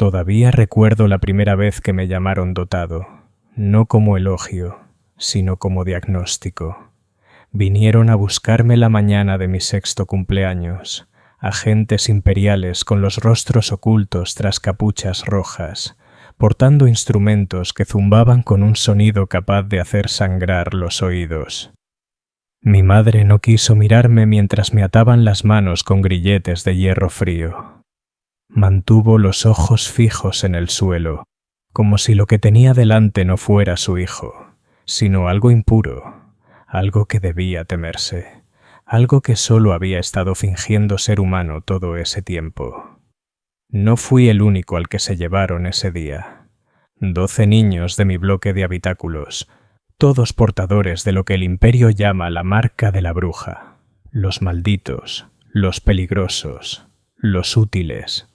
Todavía recuerdo la primera vez que me llamaron dotado, no como elogio, sino como diagnóstico. Vinieron a buscarme la mañana de mi 6º cumpleaños, agentes imperiales con los rostros ocultos tras capuchas rojas, portando instrumentos que zumbaban con un sonido capaz de hacer sangrar los oídos. Mi madre no quiso mirarme mientras me ataban las manos con grilletes de hierro frío. Mantuvo los ojos fijos en el suelo, como si lo que tenía delante no fuera su hijo, sino algo impuro, algo que debía temerse, algo que solo había estado fingiendo ser humano todo ese tiempo. No fui el único al que se llevaron ese día. 12 niños de mi bloque de habitáculos, todos portadores de lo que el imperio llama la marca de la bruja, los malditos, los peligrosos, los útiles.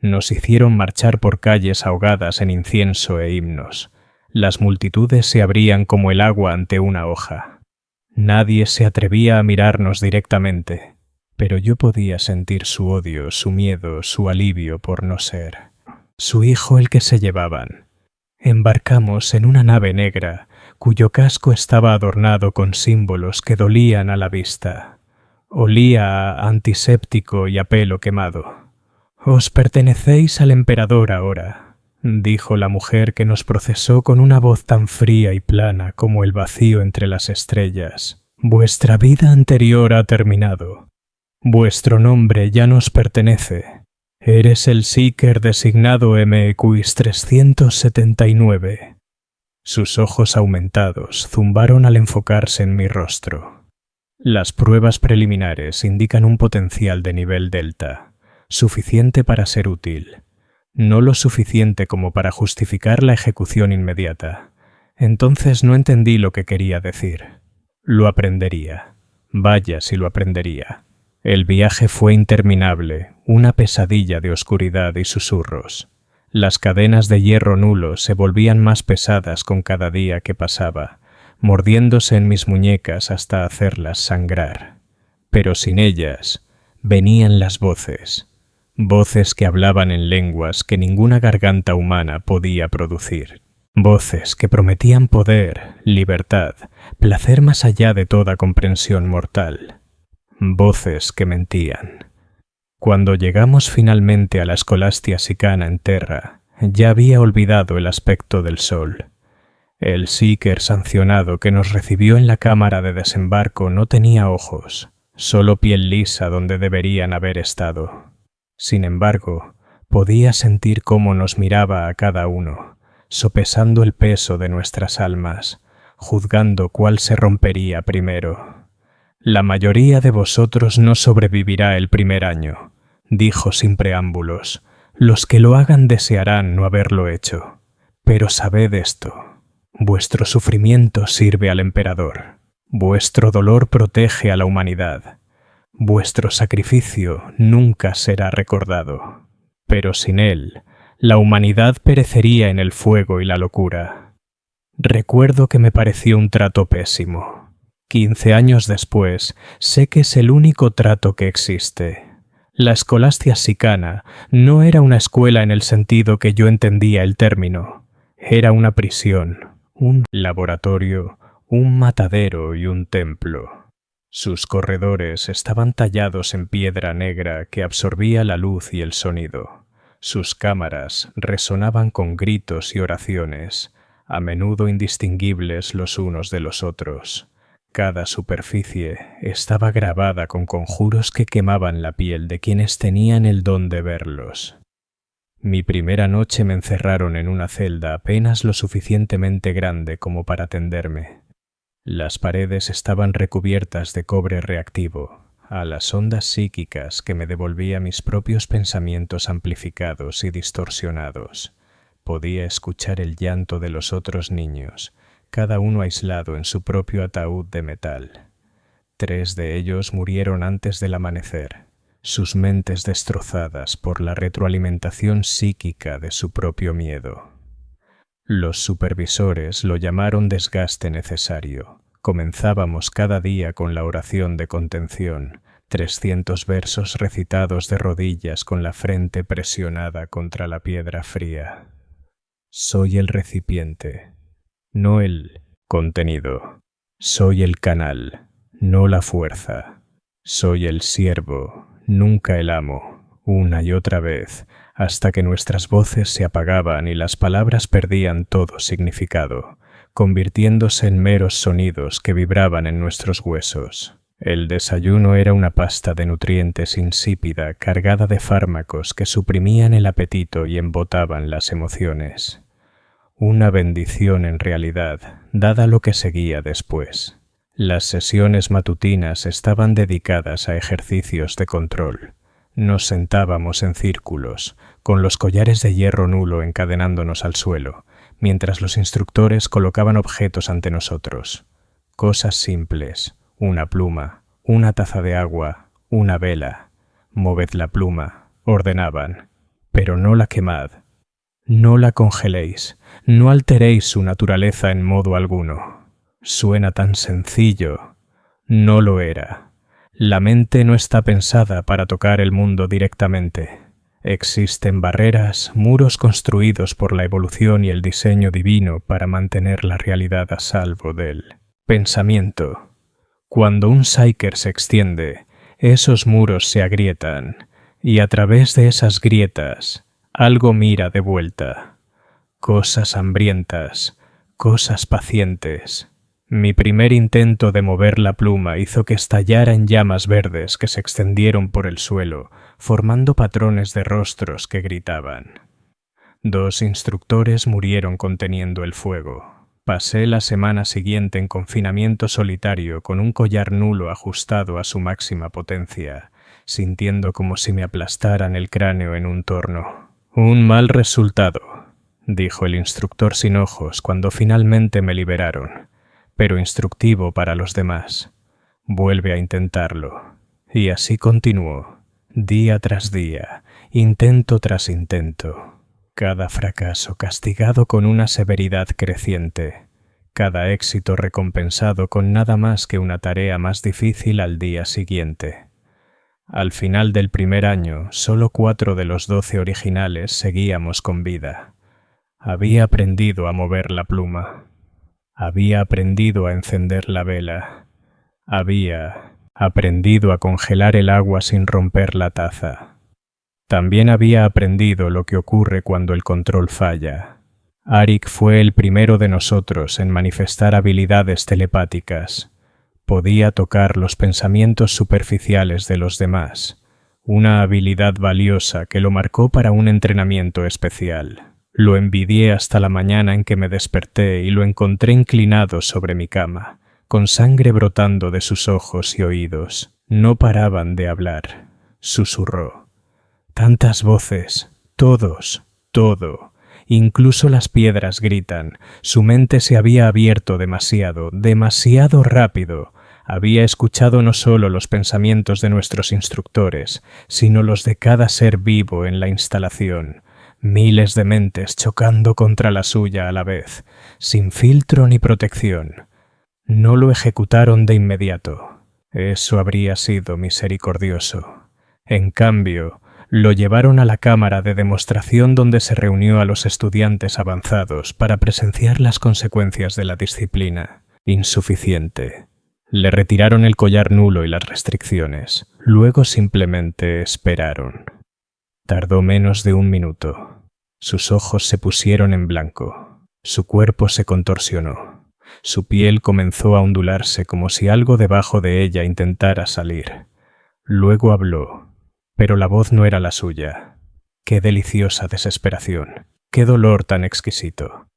Nos hicieron marchar por calles ahogadas en incienso e himnos. Las multitudes se abrían como el agua ante una hoja. Nadie se atrevía a mirarnos directamente, pero yo podía sentir su odio, su miedo, su alivio por no ser su hijo el que se llevaban. Embarcamos en una nave negra, cuyo casco estaba adornado con símbolos que dolían a la vista. Olía a antiséptico y a pelo quemado. «Os pertenecéis al emperador ahora», dijo la mujer que nos procesó con una voz tan fría y plana como el vacío entre las estrellas. «Vuestra vida anterior ha terminado. Vuestro nombre ya nos pertenece. Eres el Seeker designado MQIS 379. Sus ojos aumentados zumbaron al enfocarse en mi rostro. Las pruebas preliminares indican un potencial de nivel Delta, suficiente para ser útil, no lo suficiente como para justificar la ejecución inmediata. Entonces no entendí lo que quería decir. Lo aprendería. Vaya si lo aprendería. El viaje fue interminable, una pesadilla de oscuridad y susurros. Las cadenas de hierro nulo se volvían más pesadas con cada día que pasaba, mordiéndose en mis muñecas hasta hacerlas sangrar. Pero sin ellas, venían las voces. Voces que hablaban en lenguas que ninguna garganta humana podía producir. Voces que prometían poder, libertad, placer más allá de toda comprensión mortal. Voces que mentían. Cuando llegamos finalmente a la Scholastia Sicana en Terra, ya había olvidado el aspecto del sol. El Seeker sancionado que nos recibió en la cámara de desembarco no tenía ojos, solo piel lisa donde deberían haber estado. Sin embargo, podía sentir cómo nos miraba a cada uno, sopesando el peso de nuestras almas, juzgando cuál se rompería primero. «La mayoría de vosotros no sobrevivirá el primer año», dijo sin preámbulos. «Los que lo hagan desearán no haberlo hecho. Pero sabed esto, vuestro sufrimiento sirve al emperador, vuestro dolor protege a la humanidad, vuestro sacrificio nunca será recordado. Pero sin él, la humanidad perecería en el fuego y la locura». Recuerdo que me pareció un trato pésimo. 15 años después, sé que es el único trato que existe. La Scholastia Sicana no era una escuela en el sentido que yo entendía el término. Era una prisión, un laboratorio, un matadero y un templo. Sus corredores estaban tallados en piedra negra que absorbía la luz y el sonido. Sus cámaras resonaban con gritos y oraciones, a menudo indistinguibles los unos de los otros. Cada superficie estaba grabada con conjuros que quemaban la piel de quienes tenían el don de verlos. Mi primera noche me encerraron en una celda apenas lo suficientemente grande como para tenderme. Las paredes estaban recubiertas de cobre reactivo, a las ondas psíquicas que me devolvía mis propios pensamientos amplificados y distorsionados. Podía escuchar el llanto de los otros niños, cada uno aislado en su propio ataúd de metal. 3 de ellos murieron antes del amanecer, sus mentes destrozadas por la retroalimentación psíquica de su propio miedo. Los supervisores lo llamaron desgaste necesario. Comenzábamos cada día con la oración de contención, 300 versos recitados de rodillas con la frente presionada contra la piedra fría. Soy el recipiente, no el contenido. Soy el canal, no la fuerza. Soy el siervo, nunca el amo, una y otra vez, hasta que nuestras voces se apagaban y las palabras perdían todo significado, convirtiéndose en meros sonidos que vibraban en nuestros huesos. El desayuno era una pasta de nutrientes insípida cargada de fármacos que suprimían el apetito y embotaban las emociones. Una bendición en realidad, dada lo que seguía después. Las sesiones matutinas estaban dedicadas a ejercicios de control. Nos sentábamos en círculos, con los collares de hierro nulo encadenándonos al suelo, mientras los instructores colocaban objetos ante nosotros. Cosas simples, una pluma, una taza de agua, una vela. Moved la pluma, ordenaban, pero no la quemad. No la congeléis, no alteréis su naturaleza en modo alguno. Suena tan sencillo. No lo era. La mente no está pensada para tocar el mundo directamente. Existen barreras, muros construidos por la evolución y el diseño divino para mantener la realidad a salvo del pensamiento. Cuando un psyker se extiende, esos muros se agrietan, y a través de esas grietas, algo mira de vuelta. Cosas hambrientas, cosas pacientes. Mi primer intento de mover la pluma hizo que estallara en llamas verdes que se extendieron por el suelo, formando patrones de rostros que gritaban. 2 instructores murieron conteniendo el fuego. Pasé la semana siguiente en confinamiento solitario con un collar nulo ajustado a su máxima potencia, sintiendo como si me aplastaran el cráneo en un torno. Un mal resultado, dijo el instructor sin ojos cuando finalmente me liberaron, pero instructivo para los demás. Vuelve a intentarlo. Y así continuó, día tras día, intento tras intento. Cada fracaso castigado con una severidad creciente, cada éxito recompensado con nada más que una tarea más difícil al día siguiente. Al final del primer año, solo 4 de los 12 originales seguíamos con vida. Había aprendido a mover la pluma. Había aprendido a encender la vela. Había aprendido a congelar el agua sin romper la taza. También había aprendido lo que ocurre cuando el control falla. Arik fue el primero de nosotros en manifestar habilidades telepáticas. Podía tocar los pensamientos superficiales de los demás, una habilidad valiosa que lo marcó para un entrenamiento especial. Lo envidié hasta la mañana en que me desperté y lo encontré inclinado sobre mi cama, con sangre brotando de sus ojos y oídos. No paraban de hablar. Susurró. Tantas voces, todos, todo. Incluso las piedras gritan. Su mente se había abierto demasiado, demasiado rápido. Había escuchado no solo los pensamientos de nuestros instructores, sino los de cada ser vivo en la instalación. Miles de mentes chocando contra la suya a la vez, sin filtro ni protección. No lo ejecutaron de inmediato. Eso habría sido misericordioso. En cambio, lo llevaron a la cámara de demostración donde se reunió a los estudiantes avanzados para presenciar las consecuencias de la disciplina. Insuficiente. Le retiraron el collar nulo y las restricciones. Luego simplemente esperaron. Tardó menos de 1 minuto. Sus ojos se pusieron en blanco. Su cuerpo se contorsionó. Su piel comenzó a ondularse como si algo debajo de ella intentara salir. Luego habló, pero la voz no era la suya. Qué deliciosa desesperación. Qué dolor tan exquisito.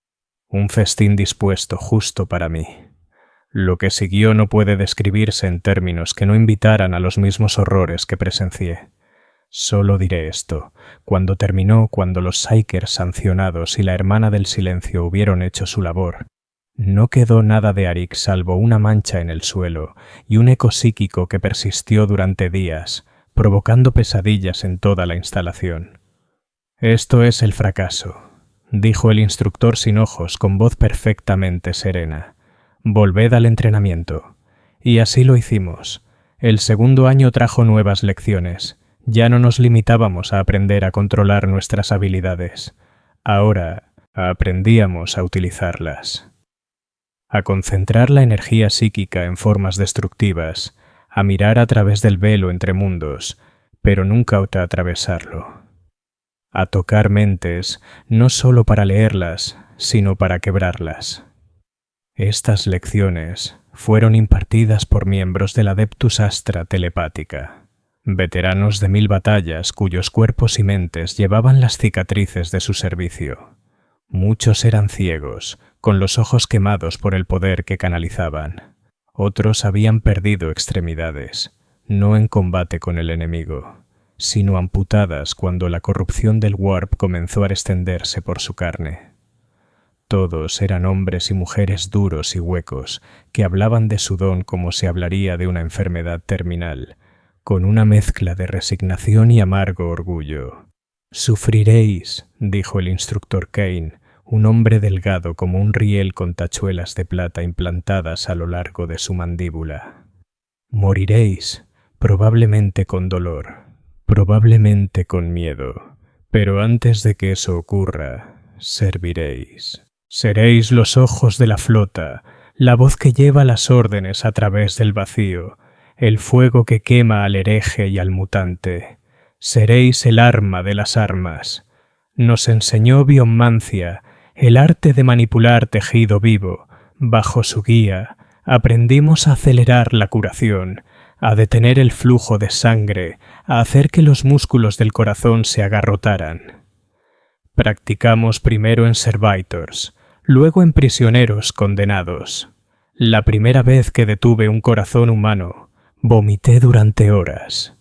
Un festín dispuesto justo para mí. Lo que siguió no puede describirse en términos que no invitaran a los mismos horrores que presencié. Solo diré esto. Cuando terminó, cuando los Psykers sancionados y la hermana del silencio hubieron hecho su labor, no quedó nada de Arik salvo una mancha en el suelo y un eco psíquico que persistió durante días, provocando pesadillas en toda la instalación. Esto es el fracaso, dijo el instructor sin ojos con voz perfectamente serena. Volved al entrenamiento. Y así lo hicimos. El segundo año trajo nuevas lecciones. Ya no nos limitábamos a aprender a controlar nuestras habilidades. Ahora aprendíamos a utilizarlas. A concentrar la energía psíquica en formas destructivas, a mirar a través del velo entre mundos, pero nunca a atravesarlo. A tocar mentes, no solo para leerlas, sino para quebrarlas. Estas lecciones fueron impartidas por miembros del Adeptus Astra Telepática, veteranos de 1000 batallas cuyos cuerpos y mentes llevaban las cicatrices de su servicio. Muchos eran ciegos, con los ojos quemados por el poder que canalizaban. Otros habían perdido extremidades, no en combate con el enemigo, sino amputadas cuando la corrupción del Warp comenzó a extenderse por su carne. Todos eran hombres y mujeres duros y huecos, que hablaban de su don como se hablaría de una enfermedad terminal, con una mezcla de resignación y amargo orgullo. «Sufriréis», dijo el instructor Kane, un hombre delgado como un riel con tachuelas de plata implantadas a lo largo de su mandíbula. «Moriréis, probablemente con dolor, probablemente con miedo, pero antes de que eso ocurra, serviréis. Seréis los ojos de la flota, la voz que lleva las órdenes a través del vacío, el fuego que quema al hereje y al mutante. Seréis el arma de las armas. Nos enseñó biomancia, el arte de manipular tejido vivo. Bajo su guía, aprendimos a acelerar la curación, a detener el flujo de sangre, a hacer que los músculos del corazón se agarrotaran. Practicamos primero en servitors, luego en prisioneros condenados. La primera vez que detuve un corazón humano, vomité durante horas.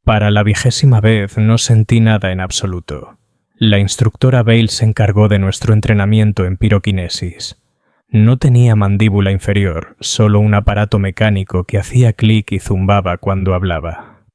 Para la 20ª vez no sentí nada en absoluto. La instructora Bale se encargó de nuestro entrenamiento en piroquinesis. No tenía mandíbula inferior, solo un aparato mecánico que hacía clic y zumbaba cuando hablaba.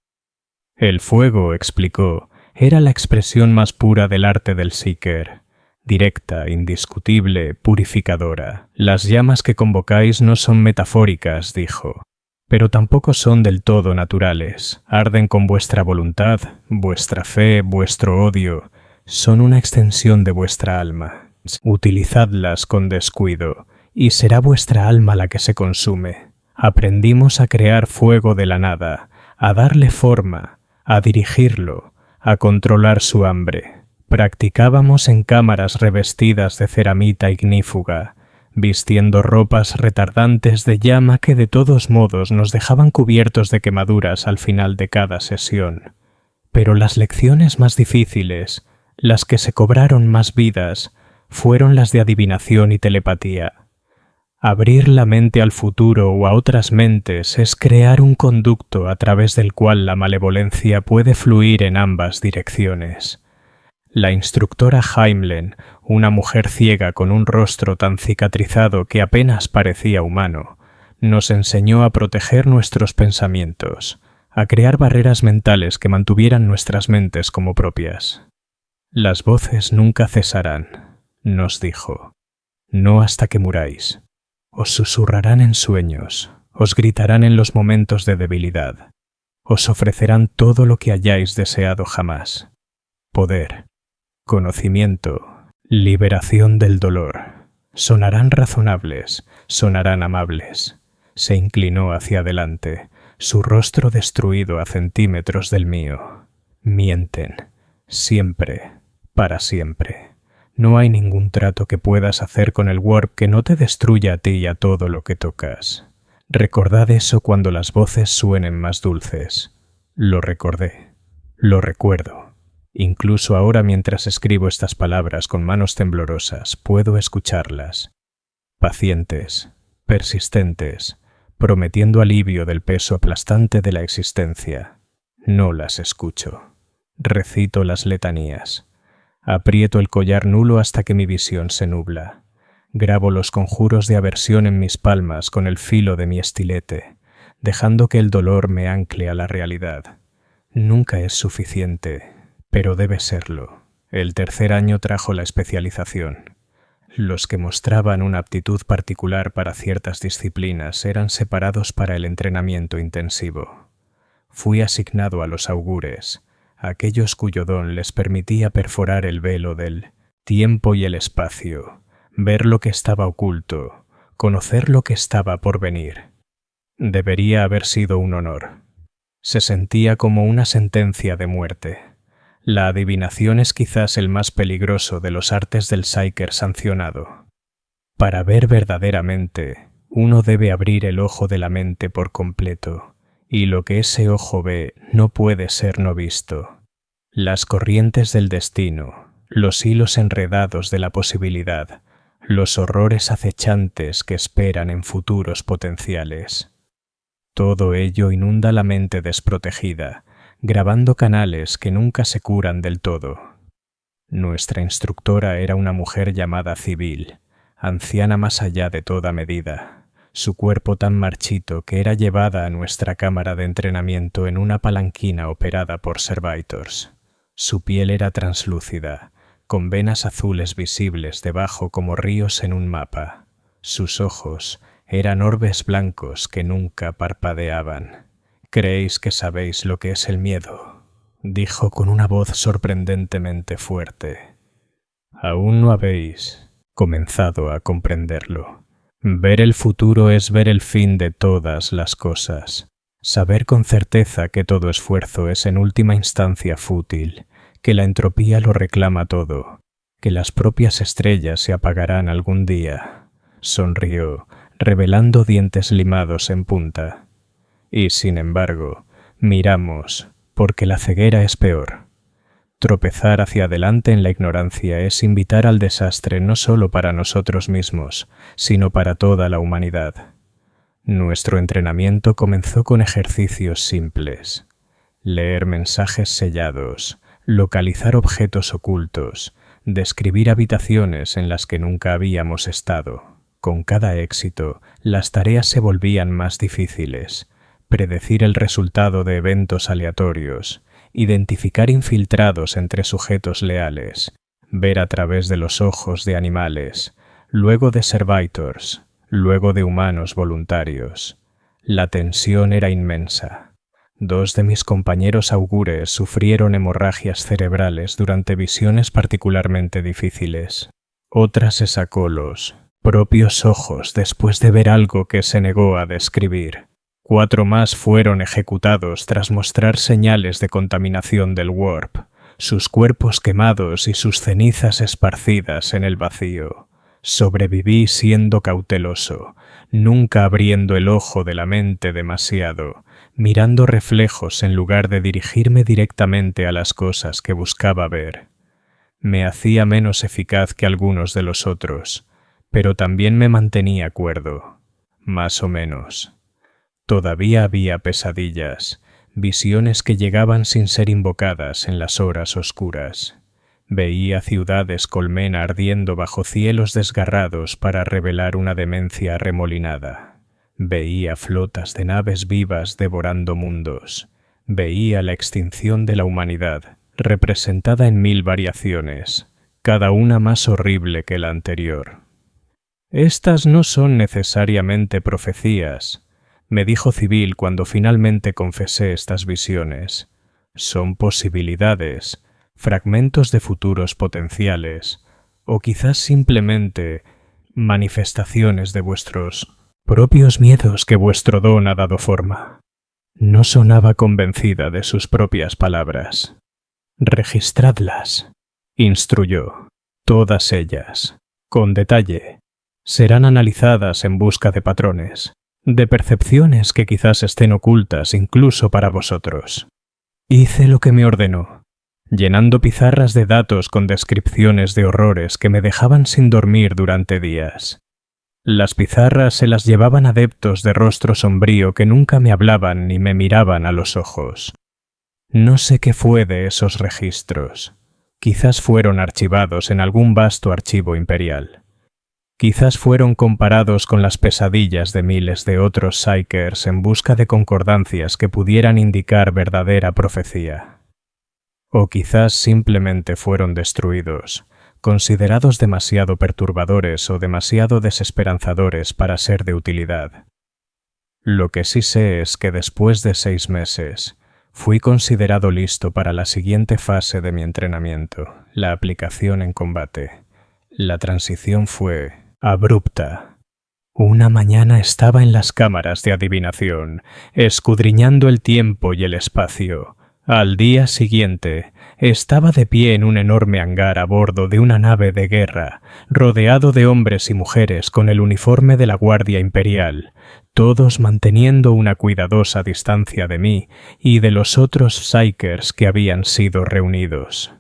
El fuego, explicó, era la expresión más pura del arte del Seeker. Directa, indiscutible, purificadora. Las llamas que convocáis no son metafóricas, dijo, pero tampoco son del todo naturales. Arden con vuestra voluntad, vuestra fe, vuestro odio. Son una extensión de vuestra alma. Utilizadlas con descuido, y será vuestra alma la que se consume. Aprendimos a crear fuego de la nada, a darle forma, a dirigirlo, a controlar su hambre. Practicábamos en cámaras revestidas de ceramita ignífuga, vistiendo ropas retardantes de llama que de todos modos nos dejaban cubiertos de quemaduras al final de cada sesión. Pero las lecciones más difíciles, las que se cobraron más vidas, fueron las de adivinación y telepatía. Abrir la mente al futuro o a otras mentes es crear un conducto a través del cual la malevolencia puede fluir en ambas direcciones. La instructora Heimlen, una mujer ciega con un rostro tan cicatrizado que apenas parecía humano, nos enseñó a proteger nuestros pensamientos, a crear barreras mentales que mantuvieran nuestras mentes como propias. Las voces nunca cesarán, nos dijo, no hasta que muráis. Os susurrarán en sueños, os gritarán en los momentos de debilidad, os ofrecerán todo lo que hayáis deseado jamás. Poder, conocimiento, liberación del dolor. Sonarán razonables, sonarán amables. Se inclinó hacia adelante, su rostro destruido a centímetros del mío. Mienten, siempre, para siempre. No hay ningún trato que puedas hacer con el Warp que no te destruya a ti y a todo lo que tocas. Recordad eso cuando las voces suenen más dulces. Lo recordé, lo recuerdo. Incluso ahora mientras escribo estas palabras con manos temblorosas, puedo escucharlas. Pacientes, persistentes, prometiendo alivio del peso aplastante de la existencia. No las escucho. Recito las letanías. Aprieto el collar nulo hasta que mi visión se nubla. Grabo los conjuros de aversión en mis palmas con el filo de mi estilete, dejando que el dolor me ancle a la realidad. Nunca es suficiente, pero debe serlo. El tercer año trajo la especialización. Los que mostraban una aptitud particular para ciertas disciplinas eran separados para el entrenamiento intensivo. Fui asignado a los augures, aquellos cuyo don les permitía perforar el velo del tiempo y el espacio, ver lo que estaba oculto, conocer lo que estaba por venir. Debería haber sido un honor. Se sentía como una sentencia de muerte. La adivinación es quizás el más peligroso de los artes del Psyker sancionado. Para ver verdaderamente, uno debe abrir el ojo de la mente por completo, y lo que ese ojo ve no puede ser no visto. Las corrientes del destino, los hilos enredados de la posibilidad, los horrores acechantes que esperan en futuros potenciales. Todo ello inunda la mente desprotegida, grabando canales que nunca se curan del todo. Nuestra instructora era una mujer llamada Civil, anciana más allá de toda medida, su cuerpo tan marchito que era llevada a nuestra cámara de entrenamiento en una palanquina operada por servitors. Su piel era translúcida, con venas azules visibles debajo como ríos en un mapa. Sus ojos eran orbes blancos que nunca parpadeaban. «¿Creéis que sabéis lo que es el miedo?», dijo con una voz sorprendentemente fuerte. «Aún no habéis comenzado a comprenderlo. Ver el futuro es ver el fin de todas las cosas. Saber con certeza que todo esfuerzo es en última instancia fútil, que la entropía lo reclama todo, que las propias estrellas se apagarán algún día». Sonrió, revelando dientes limados en punta. Y, sin embargo, miramos, porque la ceguera es peor. Tropezar hacia adelante en la ignorancia es invitar al desastre no solo para nosotros mismos, sino para toda la humanidad. Nuestro entrenamiento comenzó con ejercicios simples. Leer mensajes sellados, localizar objetos ocultos, describir habitaciones en las que nunca habíamos estado. Con cada éxito, las tareas se volvían más difíciles. Predecir el resultado de eventos aleatorios, identificar infiltrados entre sujetos leales, ver a través de los ojos de animales, luego de servitors, luego de humanos voluntarios. La tensión era inmensa. 2 de mis compañeros augures sufrieron hemorragias cerebrales durante visiones particularmente difíciles. Otra se sacó los propios ojos después de ver algo que se negó a describir. 4 más fueron ejecutados tras mostrar señales de contaminación del warp, sus cuerpos quemados y sus cenizas esparcidas en el vacío. Sobreviví siendo cauteloso, nunca abriendo el ojo de la mente demasiado, mirando reflejos en lugar de dirigirme directamente a las cosas que buscaba ver. Me hacía menos eficaz que algunos de los otros, pero también me mantenía cuerdo, más o menos. Todavía había pesadillas, visiones que llegaban sin ser invocadas en las horas oscuras. Veía ciudades colmena ardiendo bajo cielos desgarrados para revelar una demencia arremolinada. Veía flotas de naves vivas devorando mundos. Veía la extinción de la humanidad, representada en 1000 variaciones, cada una más horrible que la anterior. «Estas no son necesariamente profecías», me dijo Civil cuando finalmente confesé estas visiones. «Son posibilidades, fragmentos de futuros potenciales, o quizás simplemente manifestaciones de vuestros propios miedos que vuestro don ha dado forma». No sonaba convencida de sus propias palabras. «Registradlas», instruyó, «todas ellas, con detalle. Serán analizadas en busca de patrones, de percepciones que quizás estén ocultas incluso para vosotros». Hice lo que me ordenó, llenando pizarras de datos con descripciones de horrores que me dejaban sin dormir durante días. Las pizarras se las llevaban adeptos de rostro sombrío que nunca me hablaban ni me miraban a los ojos. No sé qué fue de esos registros. Quizás fueron archivados en algún vasto archivo imperial. Quizás fueron comparados con las pesadillas de miles de otros Psykers en busca de concordancias que pudieran indicar verdadera profecía. O quizás simplemente fueron destruidos, considerados demasiado perturbadores o demasiado desesperanzadores para ser de utilidad. Lo que sí sé es que después de 6 meses, fui considerado listo para la siguiente fase de mi entrenamiento, la aplicación en combate. La transición fue abrupta. Una mañana estaba en las cámaras de adivinación, escudriñando el tiempo y el espacio. Al día siguiente, estaba de pie en un enorme hangar a bordo de una nave de guerra, rodeado de hombres y mujeres con el uniforme de la Guardia Imperial, todos manteniendo una cuidadosa distancia de mí y de los otros Psykers que habían sido reunidos.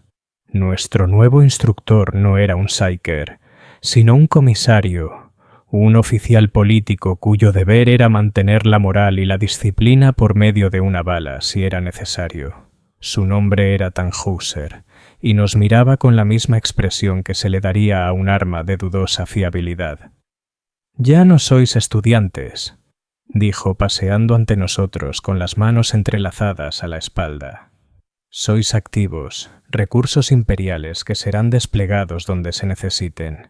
Nuestro nuevo instructor no era un Psyker, sino un comisario, un oficial político cuyo deber era mantener la moral y la disciplina por medio de una bala si era necesario. Su nombre era Tannhäuser, y nos miraba con la misma expresión que se le daría a un arma de dudosa fiabilidad. «Ya no sois estudiantes», dijo paseando ante nosotros con las manos entrelazadas a la espalda. «Sois activos, recursos imperiales que serán desplegados donde se necesiten.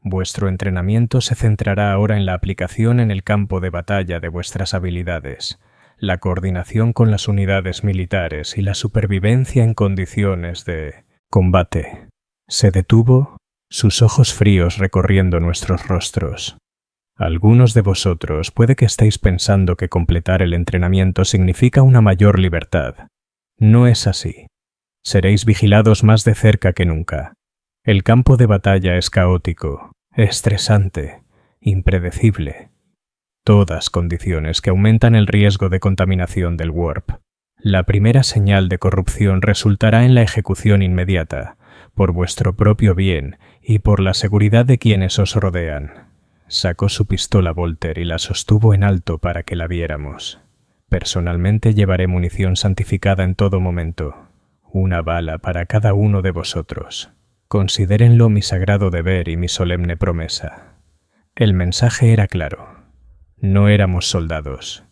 Vuestro entrenamiento se centrará ahora en la aplicación en el campo de batalla de vuestras habilidades, la coordinación con las unidades militares y la supervivencia en condiciones de combate». Se detuvo, sus ojos fríos recorriendo nuestros rostros. Algunos de vosotros puede que estéis pensando que completar el entrenamiento significa una mayor libertad. No es así. Seréis vigilados más de cerca que nunca. El campo de batalla es caótico, estresante, impredecible. Todas condiciones que aumentan el riesgo de contaminación del warp. La primera señal de corrupción resultará en la ejecución inmediata, por vuestro propio bien y por la seguridad de quienes os rodean. Sacó su pistola Volter y la sostuvo en alto para que la viéramos. Personalmente llevaré munición santificada en todo momento. Una bala para cada uno de vosotros. Considérenlo mi sagrado deber y mi solemne promesa. El mensaje era claro. No éramos soldados.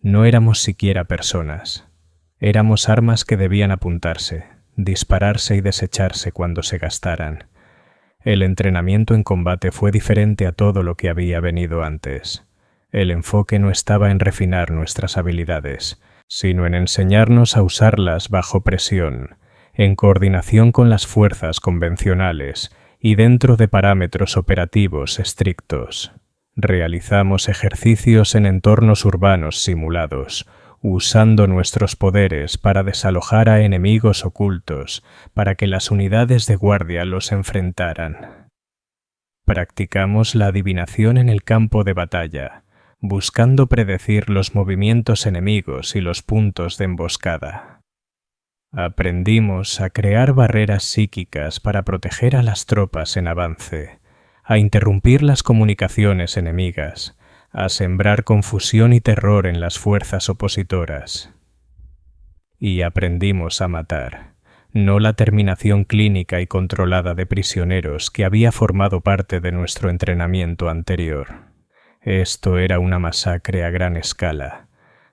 No éramos siquiera personas. Éramos armas que debían apuntarse, dispararse y desecharse cuando se gastaran. El entrenamiento en combate fue diferente a todo lo que había venido antes. El enfoque no estaba en refinar nuestras habilidades, sino en enseñarnos a usarlas bajo presión, en coordinación con las fuerzas convencionales y dentro de parámetros operativos estrictos. Realizamos ejercicios en entornos urbanos simulados, usando nuestros poderes para desalojar a enemigos ocultos, para que las unidades de guardia los enfrentaran. Practicamos la adivinación en el campo de batalla, buscando predecir los movimientos enemigos y los puntos de emboscada. Aprendimos a crear barreras psíquicas para proteger a las tropas en avance, a interrumpir las comunicaciones enemigas, a sembrar confusión y terror en las fuerzas opositoras. Y aprendimos a matar, no la terminación clínica y controlada de prisioneros que había formado parte de nuestro entrenamiento anterior. Esto era una masacre a gran escala,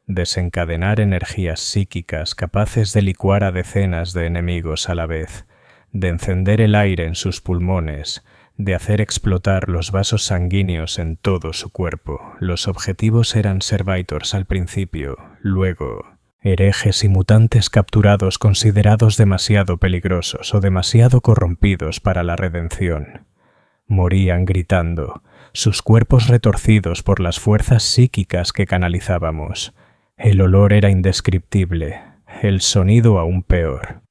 desencadenar energías psíquicas capaces de licuar a decenas de enemigos a la vez, de encender el aire en sus pulmones, de hacer explotar los vasos sanguíneos en todo su cuerpo. Los objetivos eran Servitors al principio, luego herejes y mutantes capturados considerados demasiado peligrosos o demasiado corrompidos para la redención. Morían gritando, sus cuerpos retorcidos por las fuerzas psíquicas que canalizábamos. El olor era indescriptible, el sonido aún peor.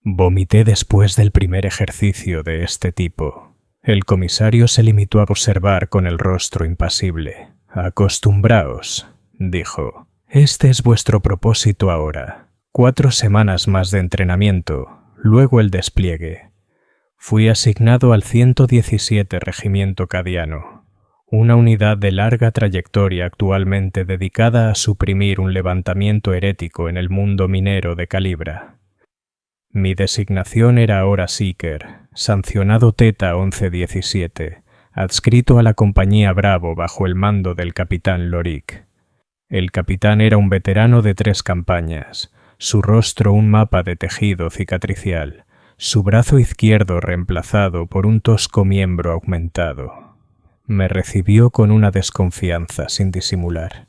Vomité después del primer ejercicio de este tipo. El comisario se limitó a observar con el rostro impasible. «Acostumbraos», dijo. «Este es vuestro propósito ahora. 4 semanas más de entrenamiento, luego el despliegue». Fui asignado al 117 Regimiento Cadiano, una unidad de larga trayectoria actualmente dedicada a suprimir un levantamiento herético en el mundo minero de Calibra. Mi designación era ahora Seeker, sancionado Teta 1117, adscrito a la compañía Bravo bajo el mando del capitán Lorik. El capitán era un veterano de 3 campañas, su rostro un mapa de tejido cicatricial, su brazo izquierdo reemplazado por un tosco miembro aumentado. Me recibió con una desconfianza sin disimular.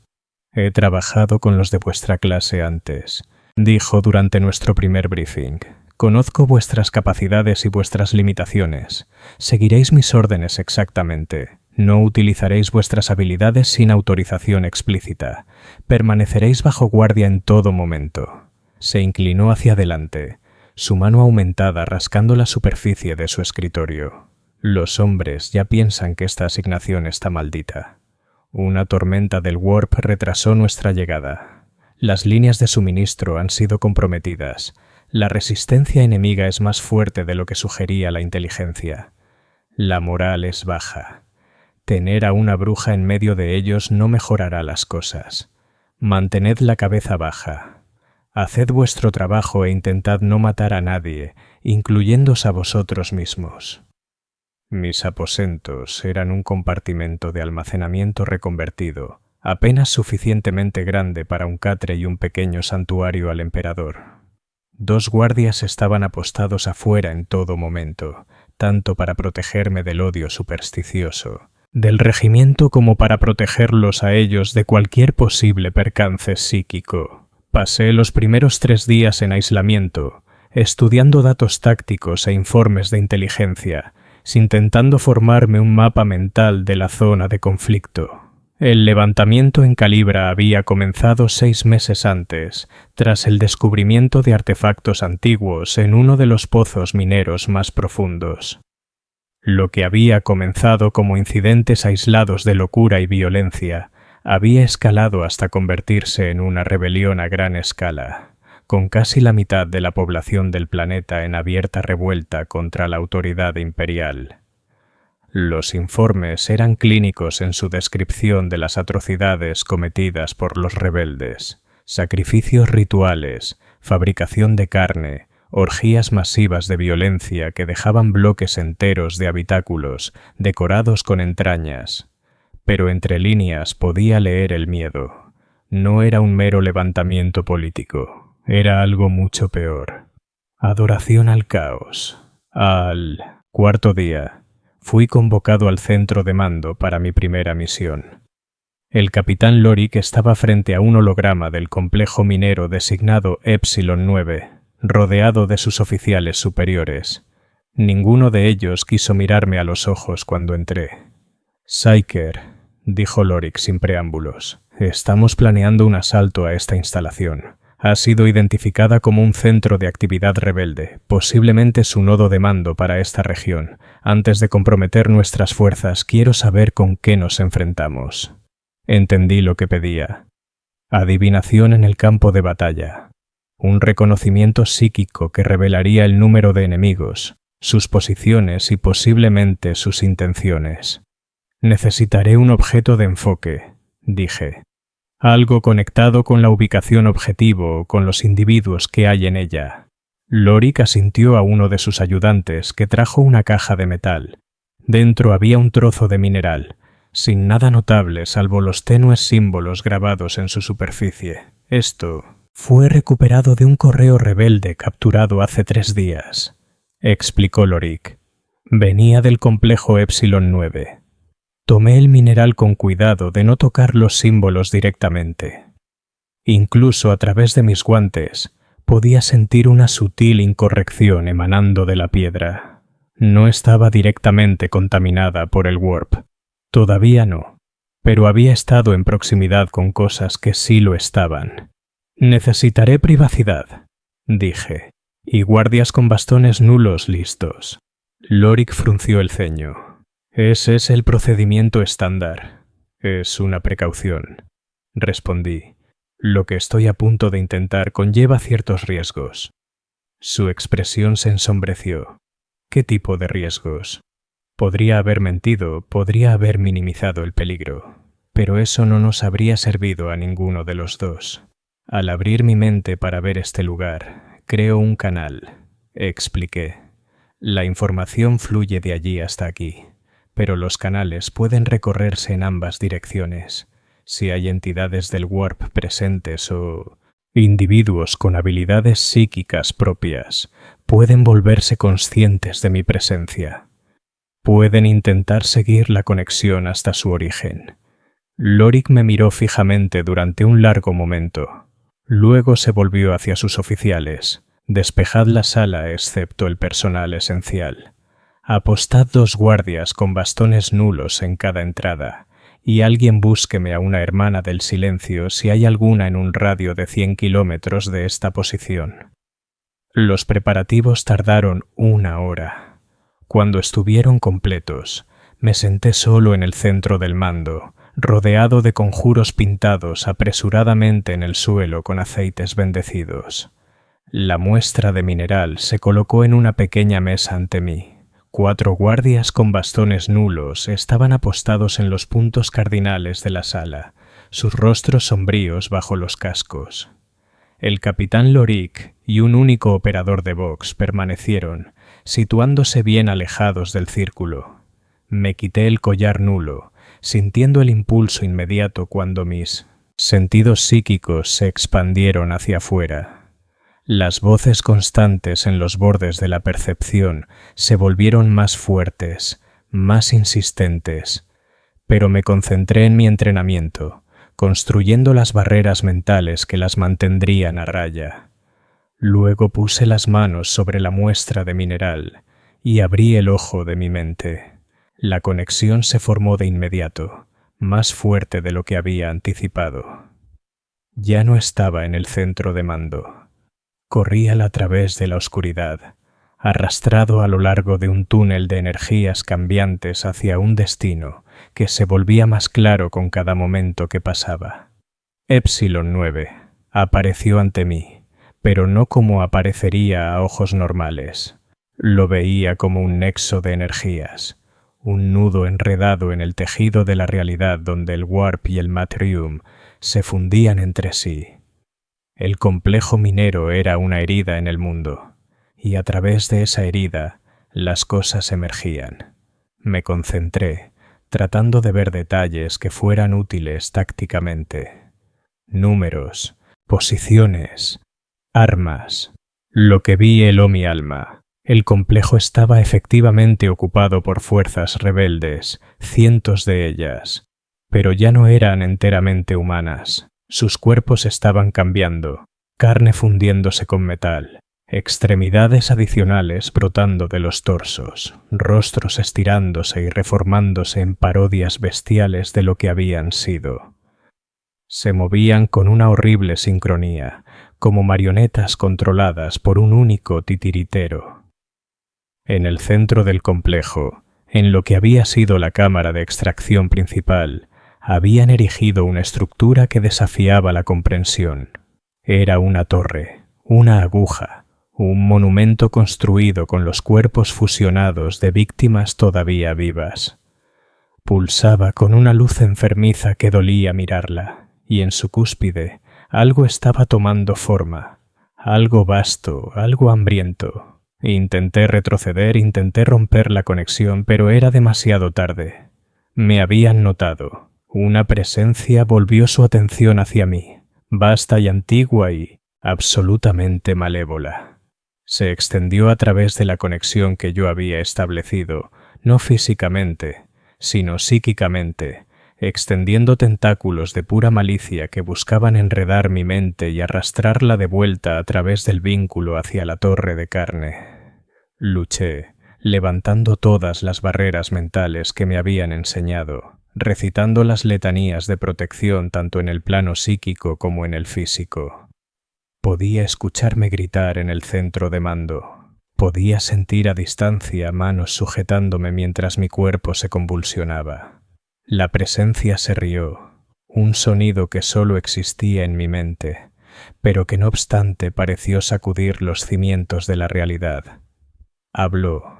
«He trabajado con los de vuestra clase antes», dijo durante nuestro primer briefing. «Conozco vuestras capacidades y vuestras limitaciones. Seguiréis mis órdenes exactamente. No utilizaréis vuestras habilidades sin autorización explícita. Permaneceréis bajo guardia en todo momento». Se inclinó hacia adelante, su mano aumentada rascando la superficie de su escritorio. Los hombres ya piensan que esta asignación está maldita. Una tormenta del Warp retrasó nuestra llegada. Las líneas de suministro han sido comprometidas. La resistencia enemiga es más fuerte de lo que sugería la inteligencia. La moral es baja. Tener a una bruja en medio de ellos no mejorará las cosas. Mantened la cabeza baja. Haced vuestro trabajo e intentad no matar a nadie, incluyéndoos a vosotros mismos. Mis aposentos eran un compartimento de almacenamiento reconvertido, apenas suficientemente grande para un catre y un pequeño santuario al emperador. 2 guardias estaban apostados afuera en todo momento, tanto para protegerme del odio supersticioso del regimiento como para protegerlos a ellos de cualquier posible percance psíquico. Pasé los primeros 3 días en aislamiento, estudiando datos tácticos e informes de inteligencia, intentando formarme un mapa mental de la zona de conflicto. El levantamiento en Calibra había comenzado 6 meses antes, tras el descubrimiento de artefactos antiguos en uno de los pozos mineros más profundos. Lo que había comenzado como incidentes aislados de locura y violencia había escalado hasta convertirse en una rebelión a gran escala, con casi la mitad de la población del planeta en abierta revuelta contra la autoridad imperial. Los informes eran clínicos en su descripción de las atrocidades cometidas por los rebeldes: sacrificios rituales, fabricación de carne, orgías masivas de violencia que dejaban bloques enteros de habitáculos decorados con entrañas. Pero entre líneas podía leer el miedo. No era un mero levantamiento político, era algo mucho peor. Adoración al caos. Al 4.º día, fui convocado al centro de mando para mi primera misión. El capitán Lorik estaba frente a un holograma del complejo minero designado Epsilon 9, rodeado de sus oficiales superiores. Ninguno de ellos quiso mirarme a los ojos cuando entré. «Psyker», dijo Lorik sin preámbulos, «estamos planeando un asalto a esta instalación. Ha sido identificada como un centro de actividad rebelde, posiblemente su nodo de mando para esta región. Antes de comprometer nuestras fuerzas, quiero saber con qué nos enfrentamos». Entendí lo que pedía. Adivinación en el campo de batalla. Un reconocimiento psíquico que revelaría el número de enemigos, sus posiciones y posiblemente sus intenciones. «Necesitaré un objeto de enfoque», dije. «Algo conectado con la ubicación objetivo o con los individuos que hay en ella». Lorik asintió a uno de sus ayudantes, que trajo una caja de metal. Dentro había un trozo de mineral, sin nada notable salvo los tenues símbolos grabados en su superficie. «Esto fue recuperado de un correo rebelde capturado hace 3 días», explicó Lorik. «Venía del complejo Epsilon 9. Tomé el mineral con cuidado de no tocar los símbolos directamente. Incluso a través de mis guantes podía sentir una sutil incorrección emanando de la piedra. No estaba directamente contaminada por el Warp. Todavía no, pero había estado en proximidad con cosas que sí lo estaban. «Necesitaré privacidad», dije, «y guardias con bastones nulos listos». Lorik frunció el ceño. «Ese es el procedimiento estándar. Es una precaución», respondí. «Lo que estoy a punto de intentar conlleva ciertos riesgos». Su expresión se ensombreció. «¿Qué tipo de riesgos?» Podría haber mentido, podría haber minimizado el peligro, pero eso no nos habría servido a ninguno de los dos. Al abrir mi mente para ver este lugar, creo un canal, expliqué. La información fluye de allí hasta aquí, pero los canales pueden recorrerse en ambas direcciones. Si hay entidades del Warp presentes o individuos con habilidades psíquicas propias, pueden volverse conscientes de mi presencia. Pueden intentar seguir la conexión hasta su origen. Lorik me miró fijamente durante un largo momento. Luego se volvió hacia sus oficiales. Despejad la sala excepto el personal esencial. Apostad 2 guardias con bastones nulos en cada entrada, y alguien búsqueme a una hermana del silencio si hay alguna en un radio de 100 kilómetros de esta posición. Los preparativos tardaron 1 hora. Cuando estuvieron completos, me senté solo en el centro del mando, rodeado de conjuros pintados apresuradamente en el suelo con aceites bendecidos. La muestra de mineral se colocó en una pequeña mesa ante mí. 4 guardias con bastones nulos estaban apostados en los puntos cardinales de la sala, sus rostros sombríos bajo los cascos. El capitán Lorik y un único operador de Vox permanecieron, situándose bien alejados del círculo. Me quité el collar nulo, sintiendo el impulso inmediato cuando mis sentidos psíquicos se expandieron hacia afuera. Las voces constantes en los bordes de la percepción se volvieron más fuertes, más insistentes, pero me concentré en mi entrenamiento, construyendo las barreras mentales que las mantendrían a raya. Luego puse las manos sobre la muestra de mineral y abrí el ojo de mi mente. La conexión se formó de inmediato, más fuerte de lo que había anticipado. Ya no estaba en el centro de mando. Corría a través de la oscuridad, arrastrado a lo largo de un túnel de energías cambiantes hacia un destino que se volvía más claro con cada momento que pasaba. Epsilon 9 apareció ante mí, pero no como aparecería a ojos normales. Lo veía como un nexo de energías, un nudo enredado en el tejido de la realidad donde el Warp y el Matrium se fundían entre sí. El complejo minero era una herida en el mundo, y a través de esa herida las cosas emergían. Me concentré, tratando de ver detalles que fueran útiles tácticamente. Números, posiciones, armas. Lo que vi heló mi alma. El complejo estaba efectivamente ocupado por fuerzas rebeldes, cientos de ellas, pero ya no eran enteramente humanas. Sus cuerpos estaban cambiando, carne fundiéndose con metal, extremidades adicionales brotando de los torsos, rostros estirándose y reformándose en parodias bestiales de lo que habían sido. Se movían con una horrible sincronía, como marionetas controladas por un único titiritero. En el centro del complejo, en lo que había sido la cámara de extracción principal, habían erigido una estructura que desafiaba la comprensión. Era una torre, una aguja, un monumento construido con los cuerpos fusionados de víctimas todavía vivas. Pulsaba con una luz enfermiza que dolía mirarla, y en su cúspide algo estaba tomando forma, algo vasto, algo hambriento. Intenté retroceder, intenté romper la conexión, pero era demasiado tarde. Me habían notado. Una presencia volvió su atención hacia mí, vasta y antigua y absolutamente malévola. Se extendió a través de la conexión que yo había establecido, no físicamente, sino psíquicamente, extendiendo tentáculos de pura malicia que buscaban enredar mi mente y arrastrarla de vuelta a través del vínculo hacia la torre de carne. Luché, levantando todas las barreras mentales que me habían enseñado, recitando las letanías de protección tanto en el plano psíquico como en el físico. Podía escucharme gritar en el centro de mando. Podía sentir a distancia manos sujetándome mientras mi cuerpo se convulsionaba. La presencia se rió, un sonido que solo existía en mi mente, pero que no obstante pareció sacudir los cimientos de la realidad. Habló,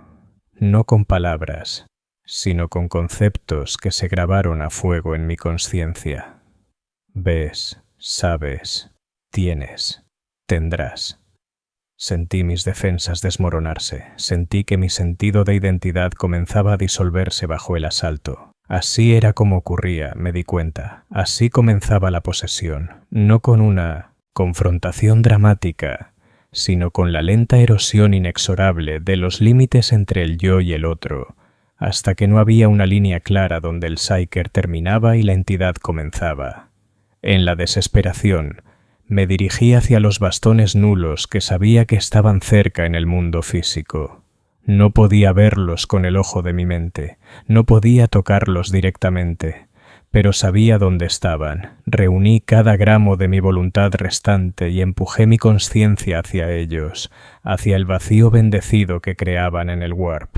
no con palabras, sino con conceptos que se grabaron a fuego en mi conciencia. Ves, sabes, tienes, tendrás. Sentí mis defensas desmoronarse, sentí que mi sentido de identidad comenzaba a disolverse bajo el asalto. Así era como ocurría, me di cuenta. Así comenzaba la posesión, no con una confrontación dramática, sino con la lenta erosión inexorable de los límites entre el yo y el otro, hasta que no había una línea clara donde el Psyker terminaba y la entidad comenzaba. En la desesperación, me dirigí hacia los bastones nulos que sabía que estaban cerca en el mundo físico. No podía verlos con el ojo de mi mente, no podía tocarlos directamente, pero sabía dónde estaban. Reuní cada gramo de mi voluntad restante y empujé mi conciencia hacia ellos, hacia el vacío bendecido que creaban en el Warp.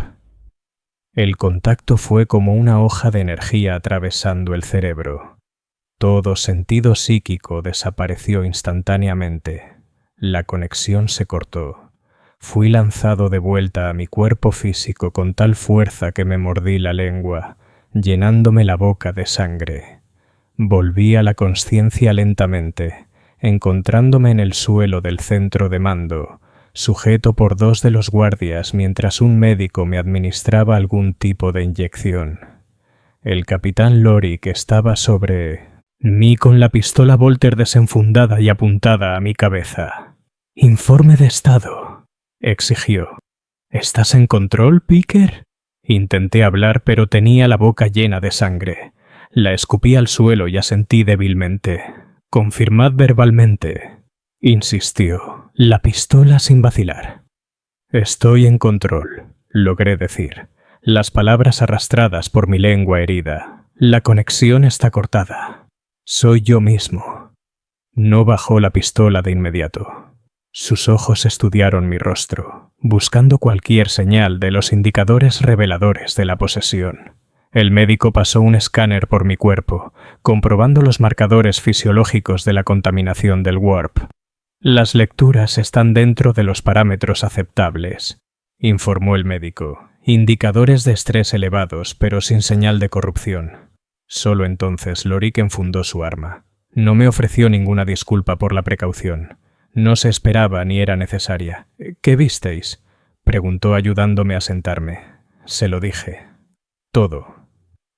El contacto fue como una hoja de energía atravesando el cerebro. Todo sentido psíquico desapareció instantáneamente. La conexión se cortó. Fui lanzado de vuelta a mi cuerpo físico con tal fuerza que me mordí la lengua, llenándome la boca de sangre. Volví a la consciencia lentamente, encontrándome en el suelo del centro de mando, sujeto por 2 de los guardias mientras un médico me administraba algún tipo de inyección. El capitán Lorik estaba sobre mí con la pistola Volter desenfundada y apuntada a mi cabeza. «Informe de estado», exigió. «¿Estás en control, Picker?» Intenté hablar, pero tenía la boca llena de sangre. La escupí al suelo y asentí débilmente. «Confirmad verbalmente», insistió, la pistola sin vacilar. «Estoy en control», logré decir, las palabras arrastradas por mi lengua herida. «La conexión está cortada. Soy yo mismo». No bajó la pistola de inmediato. Sus ojos estudiaron mi rostro, buscando cualquier señal de los indicadores reveladores de la posesión. El médico pasó un escáner por mi cuerpo, comprobando los marcadores fisiológicos de la contaminación del Warp. «Las lecturas están dentro de los parámetros aceptables», informó el médico. «Indicadores de estrés elevados, pero sin señal de corrupción». Solo entonces Lorik enfundó su arma. No me ofreció ninguna disculpa por la precaución. No se esperaba ni era necesaria. «¿Qué visteis?», preguntó ayudándome a sentarme. Se lo dije. Todo.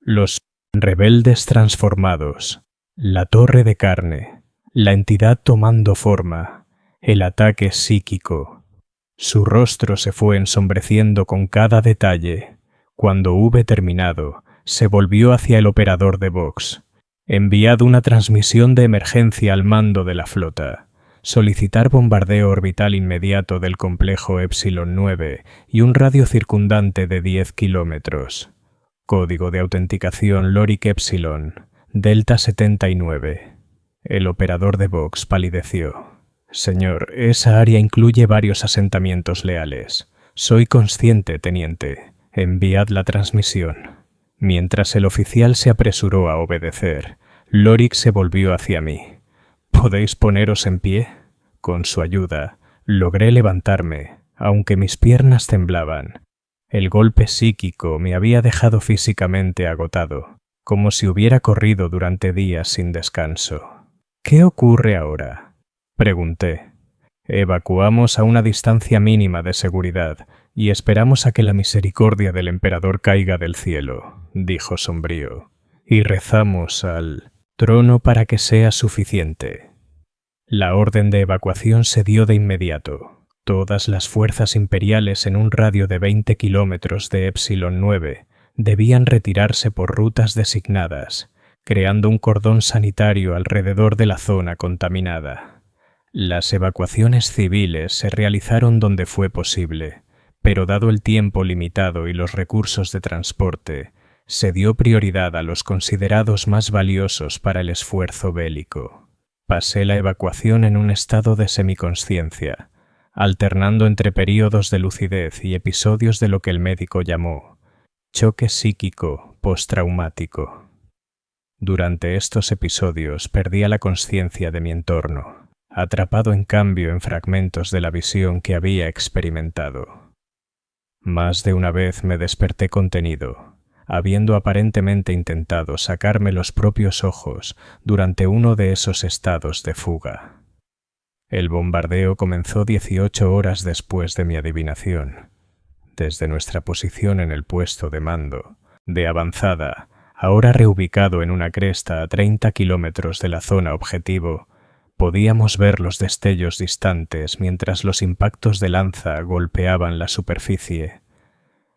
Los rebeldes transformados, la torre de carne, la entidad tomando forma, el ataque psíquico. Su rostro se fue ensombreciendo con cada detalle. Cuando hube terminado, se volvió hacia el operador de Vox. «Enviad una transmisión de emergencia al mando de la flota. Solicitar bombardeo orbital inmediato del complejo Epsilon 9 y un radio circundante de 10 kilómetros. Código de autenticación Lorik Epsilon, Delta 79. El operador de Vox palideció. «Señor, esa área incluye varios asentamientos leales. Soy consciente, teniente. Enviad la transmisión». Mientras el oficial se apresuró a obedecer, Lorik se volvió hacia mí. «¿Podéis poneros en pie?» Con su ayuda, logré levantarme, aunque mis piernas temblaban. El golpe psíquico me había dejado físicamente agotado, como si hubiera corrido durante días sin descanso. «¿Qué ocurre ahora?», pregunté. «Evacuamos a una distancia mínima de seguridad y esperamos a que la misericordia del emperador caiga del cielo», dijo sombrío, «y rezamos al trono para que sea suficiente». La orden de evacuación se dio de inmediato. Todas las fuerzas imperiales en un radio de 20 kilómetros de Epsilon 9 debían retirarse por rutas designadas, creando un cordón sanitario alrededor de la zona contaminada. Las evacuaciones civiles se realizaron donde fue posible, pero dado el tiempo limitado y los recursos de transporte, se dio prioridad a los considerados más valiosos para el esfuerzo bélico. Pasé la evacuación en un estado de semiconsciencia, alternando entre períodos de lucidez y episodios de lo que el médico llamó choque psíquico postraumático. Durante estos episodios perdía la conciencia de mi entorno, atrapado en cambio en fragmentos de la visión que había experimentado. Más de una vez me desperté contenido, habiendo aparentemente intentado sacarme los propios ojos durante uno de esos estados de fuga. El bombardeo comenzó 18 horas después de mi adivinación. Desde nuestra posición en el puesto de mando, de avanzada, ahora reubicado en una cresta a 30 kilómetros de la zona objetivo, Podíamos ver los destellos distantes mientras los impactos de lanza golpeaban la superficie.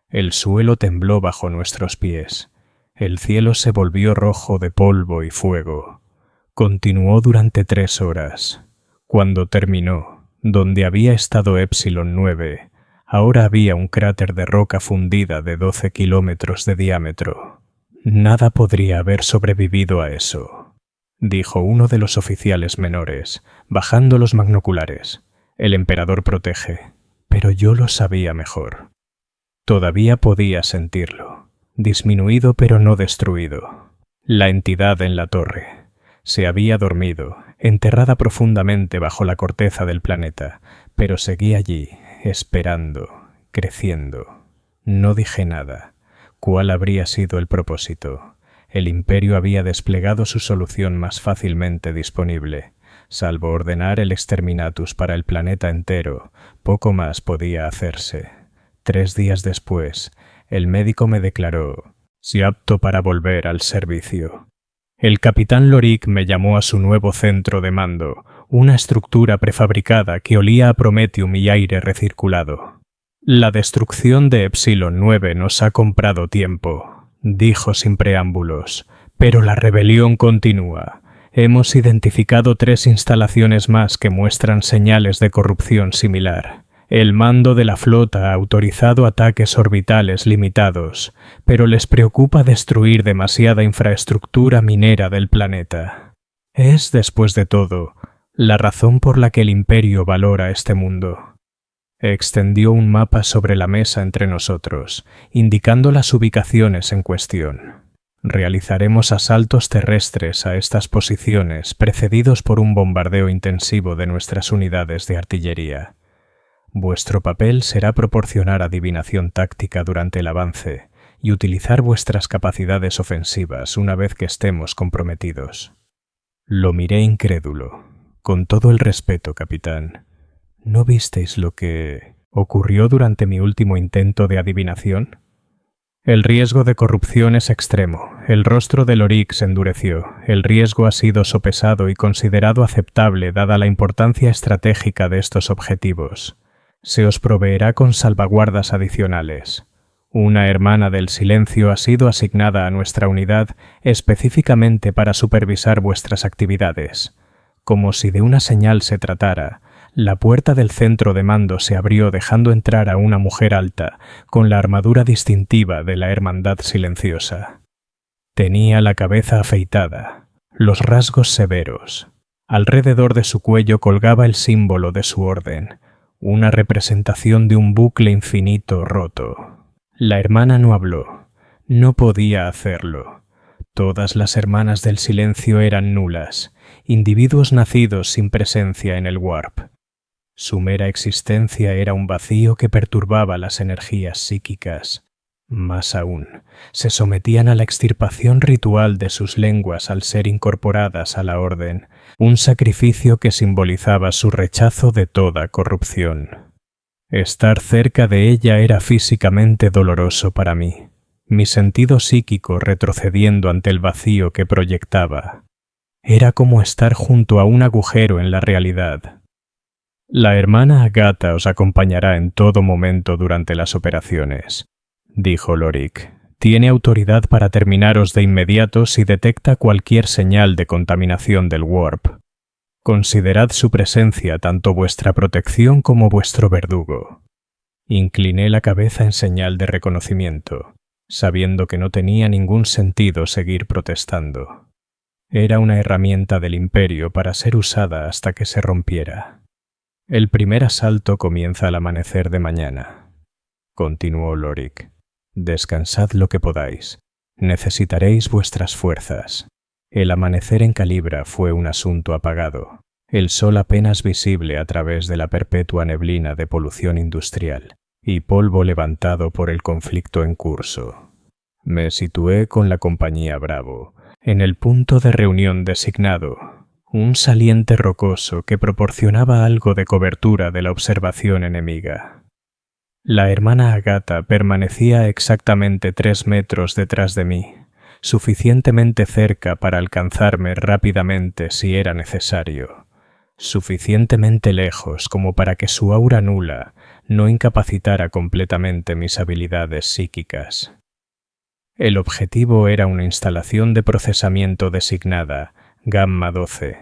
El suelo tembló bajo nuestros pies. El cielo se volvió rojo de polvo y fuego. Continuó durante 3 horas. Cuando terminó, donde había estado Epsilon 9, ahora había un cráter de roca fundida de 12 kilómetros de diámetro. Nada podría haber sobrevivido a eso, dijo uno de los oficiales menores, bajando los magnoculares. El emperador protege, pero yo lo sabía mejor. Todavía podía sentirlo, disminuido pero no destruido. La entidad en la torre se había dormido, enterrada profundamente bajo la corteza del planeta, pero seguía allí, esperando, creciendo. No dije nada. ¿Cuál habría sido el propósito? El Imperio había desplegado su solución más fácilmente disponible. Salvo ordenar el exterminatus para el planeta entero, poco más podía hacerse. 3 días después, el médico me declaró si apto para volver al servicio. El capitán Lorik me llamó a su nuevo centro de mando, una estructura prefabricada que olía a Prometium y aire recirculado. La destrucción de Epsilon 9 nos ha comprado tiempo, dijo sin preámbulos, pero la rebelión continúa. Hemos identificado 3 instalaciones más que muestran señales de corrupción similar. El mando de la flota ha autorizado ataques orbitales limitados, pero les preocupa destruir demasiada infraestructura minera del planeta. Es, después de todo, la razón por la que el Imperio valora este mundo. Extendió un mapa sobre la mesa entre nosotros, indicando las ubicaciones en cuestión. Realizaremos asaltos terrestres a estas posiciones, precedidos por un bombardeo intensivo de nuestras unidades de artillería. Vuestro papel será proporcionar adivinación táctica durante el avance y utilizar vuestras capacidades ofensivas una vez que estemos comprometidos. Lo miré incrédulo. Con todo el respeto, capitán. ¿No visteis lo que ocurrió durante mi último intento de adivinación? El riesgo de corrupción es extremo. El rostro de Lorik se endureció. El riesgo ha sido sopesado y considerado aceptable dada la importancia estratégica de estos objetivos. Se os proveerá con salvaguardas adicionales. Una hermana del silencio ha sido asignada a nuestra unidad específicamente para supervisar vuestras actividades. Como si de una señal se tratara, la puerta del centro de mando se abrió dejando entrar a una mujer alta, con la armadura distintiva de la Hermandad Silenciosa. Tenía la cabeza afeitada, los rasgos severos. Alrededor de su cuello colgaba el símbolo de su orden, una representación de un bucle infinito roto. La hermana no habló, no podía hacerlo. Todas las hermanas del silencio eran nulas, individuos nacidos sin presencia en el Warp. Su mera existencia era un vacío que perturbaba las energías psíquicas. Más aún, se sometían a la extirpación ritual de sus lenguas al ser incorporadas a la Orden, un sacrificio que simbolizaba su rechazo de toda corrupción. Estar cerca de ella era físicamente doloroso para mí, mi sentido psíquico retrocediendo ante el vacío que proyectaba. Era como estar junto a un agujero en la realidad. La hermana Agatha os acompañará en todo momento durante las operaciones, dijo Lorik. Tiene autoridad para terminaros de inmediato si detecta cualquier señal de contaminación del Warp. Considerad su presencia tanto vuestra protección como vuestro verdugo. Incliné la cabeza en señal de reconocimiento, sabiendo que no tenía ningún sentido seguir protestando. Era una herramienta del Imperio para ser usada hasta que se rompiera. El primer asalto comienza al amanecer de mañana, continuó Lorik. Descansad lo que podáis. Necesitaréis vuestras fuerzas. El amanecer en Calibra fue un asunto apagado, el sol apenas visible a través de la perpetua neblina de polución industrial y polvo levantado por el conflicto en curso. Me situé con la compañía Bravo, en el punto de reunión designado, un saliente rocoso que proporcionaba algo de cobertura de la observación enemiga. La hermana Agatha permanecía exactamente 3 metros detrás de mí, suficientemente cerca para alcanzarme rápidamente si era necesario. suficientemente lejos como para que su aura nula no incapacitara completamente mis habilidades psíquicas. El objetivo era una instalación de procesamiento designada Gamma 12,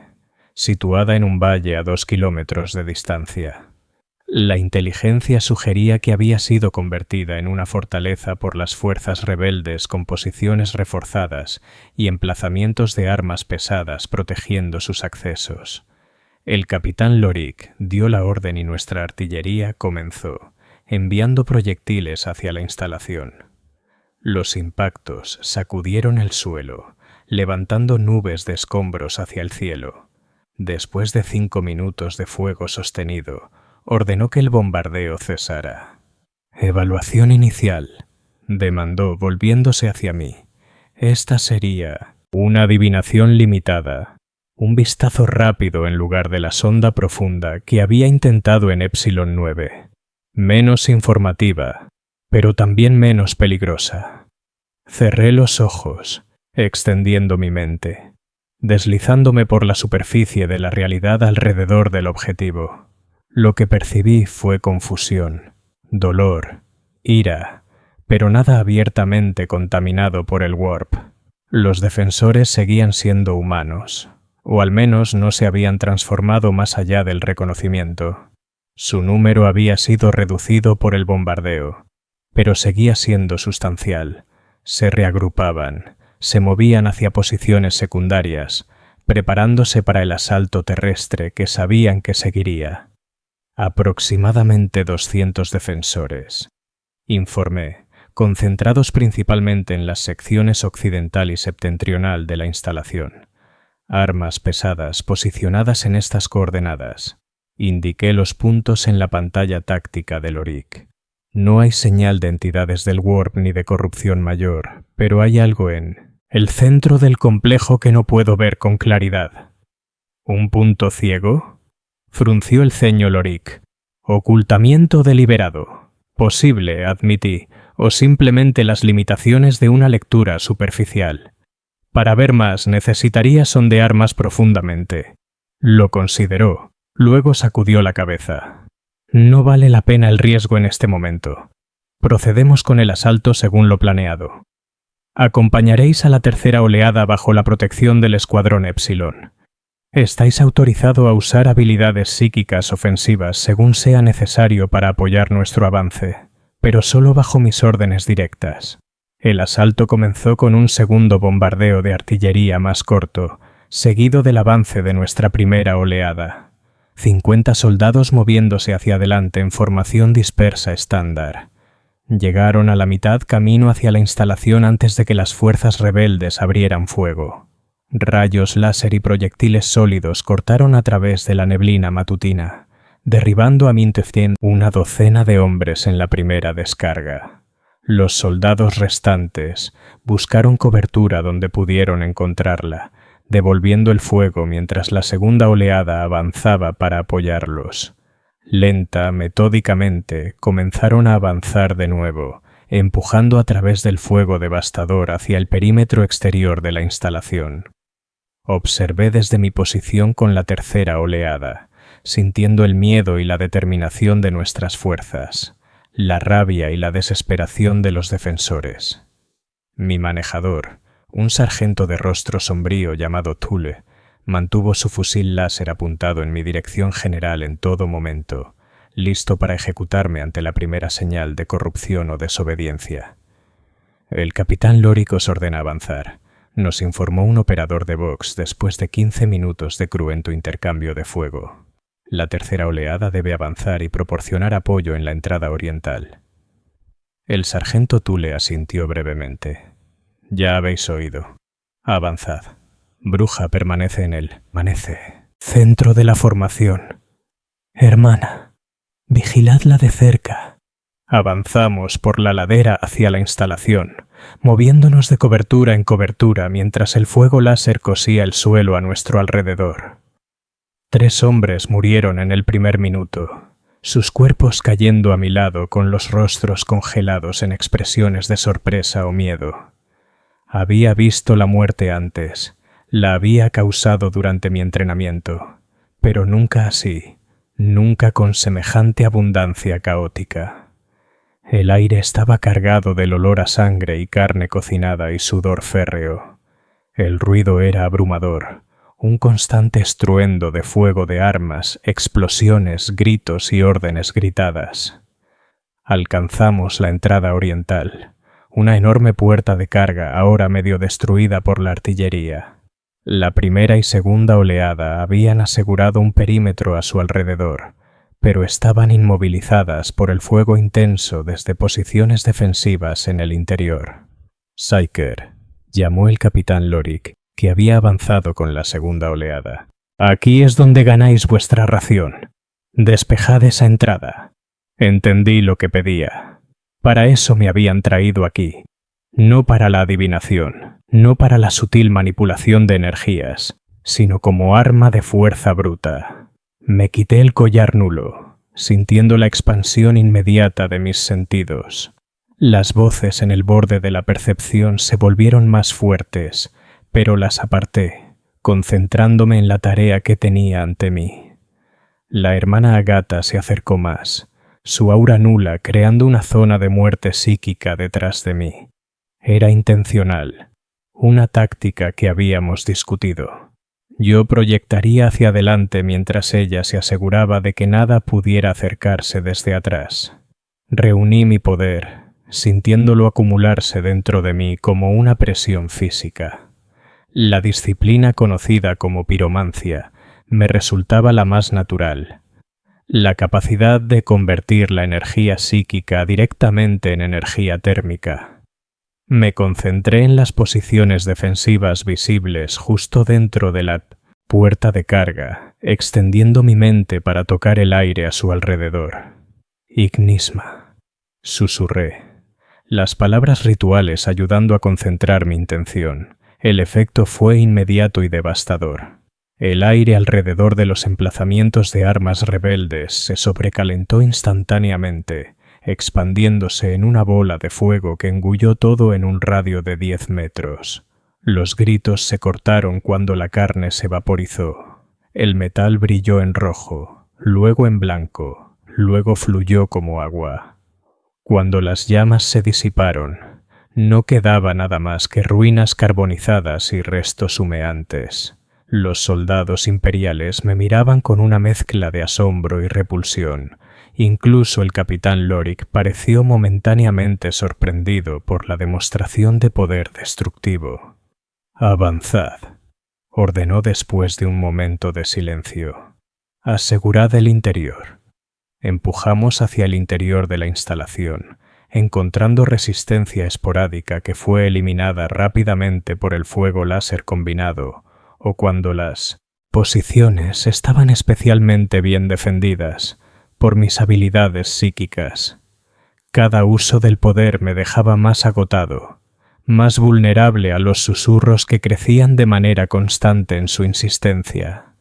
situada en un valle a 2 kilómetros de distancia. La inteligencia sugería que había sido convertida en una fortaleza por las fuerzas rebeldes con posiciones reforzadas y emplazamientos de armas pesadas protegiendo sus accesos. El capitán Lorik dio la orden y nuestra artillería comenzó, enviando proyectiles hacia la instalación. Los impactos sacudieron el suelo, levantando nubes de escombros hacia el cielo. Después de 5 minutos de fuego sostenido, ordenó que el bombardeo cesara. «Evaluación inicial», demandó volviéndose hacia mí. Esta sería una adivinación limitada, un vistazo rápido en lugar de la sonda profunda que había intentado en Epsilon 9. Menos informativa, pero también menos peligrosa. Cerré los ojos, extendiendo mi mente, deslizándome por la superficie de la realidad alrededor del objetivo. Lo que percibí fue confusión, dolor, ira, pero nada abiertamente contaminado por el warp. Los defensores seguían siendo humanos, o al menos no se habían transformado más allá del reconocimiento. Su número había sido reducido por el bombardeo, pero seguía siendo sustancial. Se reagrupaban, se movían hacia posiciones secundarias, preparándose para el asalto terrestre que sabían que seguiría. Aproximadamente 200 defensores, informé, concentrados principalmente en las secciones occidental y septentrional de la instalación. Armas pesadas posicionadas en estas coordenadas. Indiqué los puntos en la pantalla táctica de Lorik. No hay señal de entidades del Warp ni de corrupción mayor, pero hay algo en el centro del complejo que no puedo ver con claridad. ¿Un punto ciego? Frunció el ceño Lorik. Ocultamiento deliberado. Posible, admití, o simplemente las limitaciones de una lectura superficial. Para ver más necesitaría sondear más profundamente. Lo consideró, luego sacudió la cabeza. No vale la pena el riesgo en este momento. Procedemos con el asalto según lo planeado. Acompañaréis a la tercera oleada bajo la protección del Escuadrón Epsilon. Estáis autorizado a usar habilidades psíquicas ofensivas según sea necesario para apoyar nuestro avance, pero solo bajo mis órdenes directas. El asalto comenzó con un segundo bombardeo de artillería más corto, seguido del avance de nuestra primera oleada. 50 soldados moviéndose hacia adelante en formación dispersa estándar. Llegaron a la mitad camino hacia la instalación antes de que las fuerzas rebeldes abrieran fuego. Rayos láser y proyectiles sólidos cortaron a través de la neblina matutina, derribando a Mintefien una docena de hombres en la primera descarga. Los soldados restantes buscaron cobertura donde pudieron encontrarla, devolviendo el fuego mientras la segunda oleada avanzaba para apoyarlos. Lenta, metódicamente, comenzaron a avanzar de nuevo, empujando a través del fuego devastador hacia el perímetro exterior de la instalación. Observé desde mi posición con la tercera oleada, sintiendo el miedo y la determinación de nuestras fuerzas, la rabia y la desesperación de los defensores. Mi manejador, un sargento de rostro sombrío llamado Thule, mantuvo su fusil láser apuntado en mi dirección general en todo momento, listo para ejecutarme ante la primera señal de corrupción o desobediencia. El capitán Lorik os ordena avanzar, nos informó un operador de Vox después de 15 minutos de cruento intercambio de fuego. La tercera oleada debe avanzar y proporcionar apoyo en la entrada oriental. El sargento Thule asintió brevemente. Ya habéis oído. Avanzad. Bruja permanece en el centro de la formación. Hermana, vigiladla de cerca. Avanzamos por la ladera hacia la instalación, moviéndonos de cobertura en cobertura mientras el fuego láser cosía el suelo a nuestro alrededor. 3 hombres murieron en el primer minuto, sus cuerpos cayendo a mi lado con los rostros congelados en expresiones de sorpresa o miedo. Había visto la muerte antes, la había causado durante mi entrenamiento, pero nunca así, nunca con semejante abundancia caótica. El aire estaba cargado del olor a sangre y carne cocinada y sudor férreo. El ruido era abrumador, un constante estruendo de fuego de armas, explosiones, gritos y órdenes gritadas. Alcanzamos la entrada oriental, una enorme puerta de carga ahora medio destruida por la artillería. La primera y segunda oleada habían asegurado un perímetro a su alrededor, pero estaban inmovilizadas por el fuego intenso desde posiciones defensivas en el interior. Psyker, llamó el capitán Lorik, que había avanzado con la segunda oleada. Aquí es donde ganáis vuestra ración. Despejad esa entrada. Entendí lo que pedía. Para eso me habían traído aquí. No para la adivinación, no para la sutil manipulación de energías, sino como arma de fuerza bruta. Me quité el collar nulo, sintiendo la expansión inmediata de mis sentidos. Las voces en el borde de la percepción se volvieron más fuertes, pero las aparté, concentrándome en la tarea que tenía ante mí. La hermana Agatha se acercó más, su aura nula creando una zona de muerte psíquica detrás de mí. Era intencional, una táctica que habíamos discutido. Yo proyectaría hacia adelante mientras ella se aseguraba de que nada pudiera acercarse desde atrás. Reuní mi poder, sintiéndolo acumularse dentro de mí como una presión física. La disciplina conocida como piromancia me resultaba la más natural. La capacidad de convertir la energía psíquica directamente en energía térmica. Me concentré en las posiciones defensivas visibles justo dentro de la puerta de carga, extendiendo mi mente para tocar el aire a su alrededor. Ignisma, susurré. Las palabras rituales ayudando a concentrar mi intención. El efecto fue inmediato y devastador. El aire alrededor de los emplazamientos de armas rebeldes se sobrecalentó instantáneamente, expandiéndose en una bola de fuego que engulló todo en un radio de 10 metros. Los gritos se cortaron cuando la carne se vaporizó. El metal brilló en rojo, luego en blanco, luego fluyó como agua. Cuando las llamas se disiparon, no quedaba nada más que ruinas carbonizadas y restos humeantes. Los soldados imperiales me miraban con una mezcla de asombro y repulsión. Incluso el capitán Lorik pareció momentáneamente sorprendido por la demostración de poder destructivo. «Avanzad», ordenó después de un momento de silencio. «Asegurad el interior». Empujamos hacia el interior de la instalación, encontrando resistencia esporádica que fue eliminada rápidamente por el fuego láser combinado, o cuando las posiciones estaban especialmente bien defendidas por mis habilidades psíquicas. Cada uso del poder me dejaba más agotado, más vulnerable a los susurros que crecían de manera constante en su insistencia.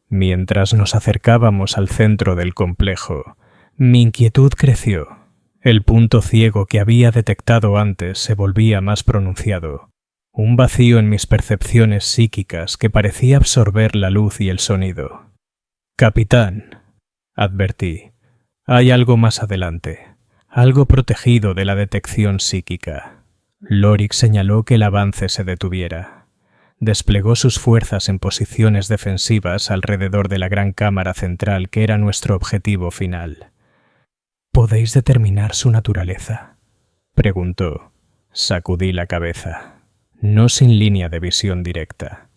Mientras nos acercábamos al centro del complejo, mi inquietud creció. El punto ciego que había detectado antes se volvía más pronunciado. Un vacío en mis percepciones psíquicas que parecía absorber la luz y el sonido. «Capitán», advertí, «hay algo más adelante, algo protegido de la detección psíquica». Lorik señaló que el avance se detuviera. Desplegó sus fuerzas en posiciones defensivas alrededor de la gran cámara central que era nuestro objetivo final. «¿Podéis determinar su naturaleza?», preguntó. Sacudí la cabeza. No sin línea de visión directa.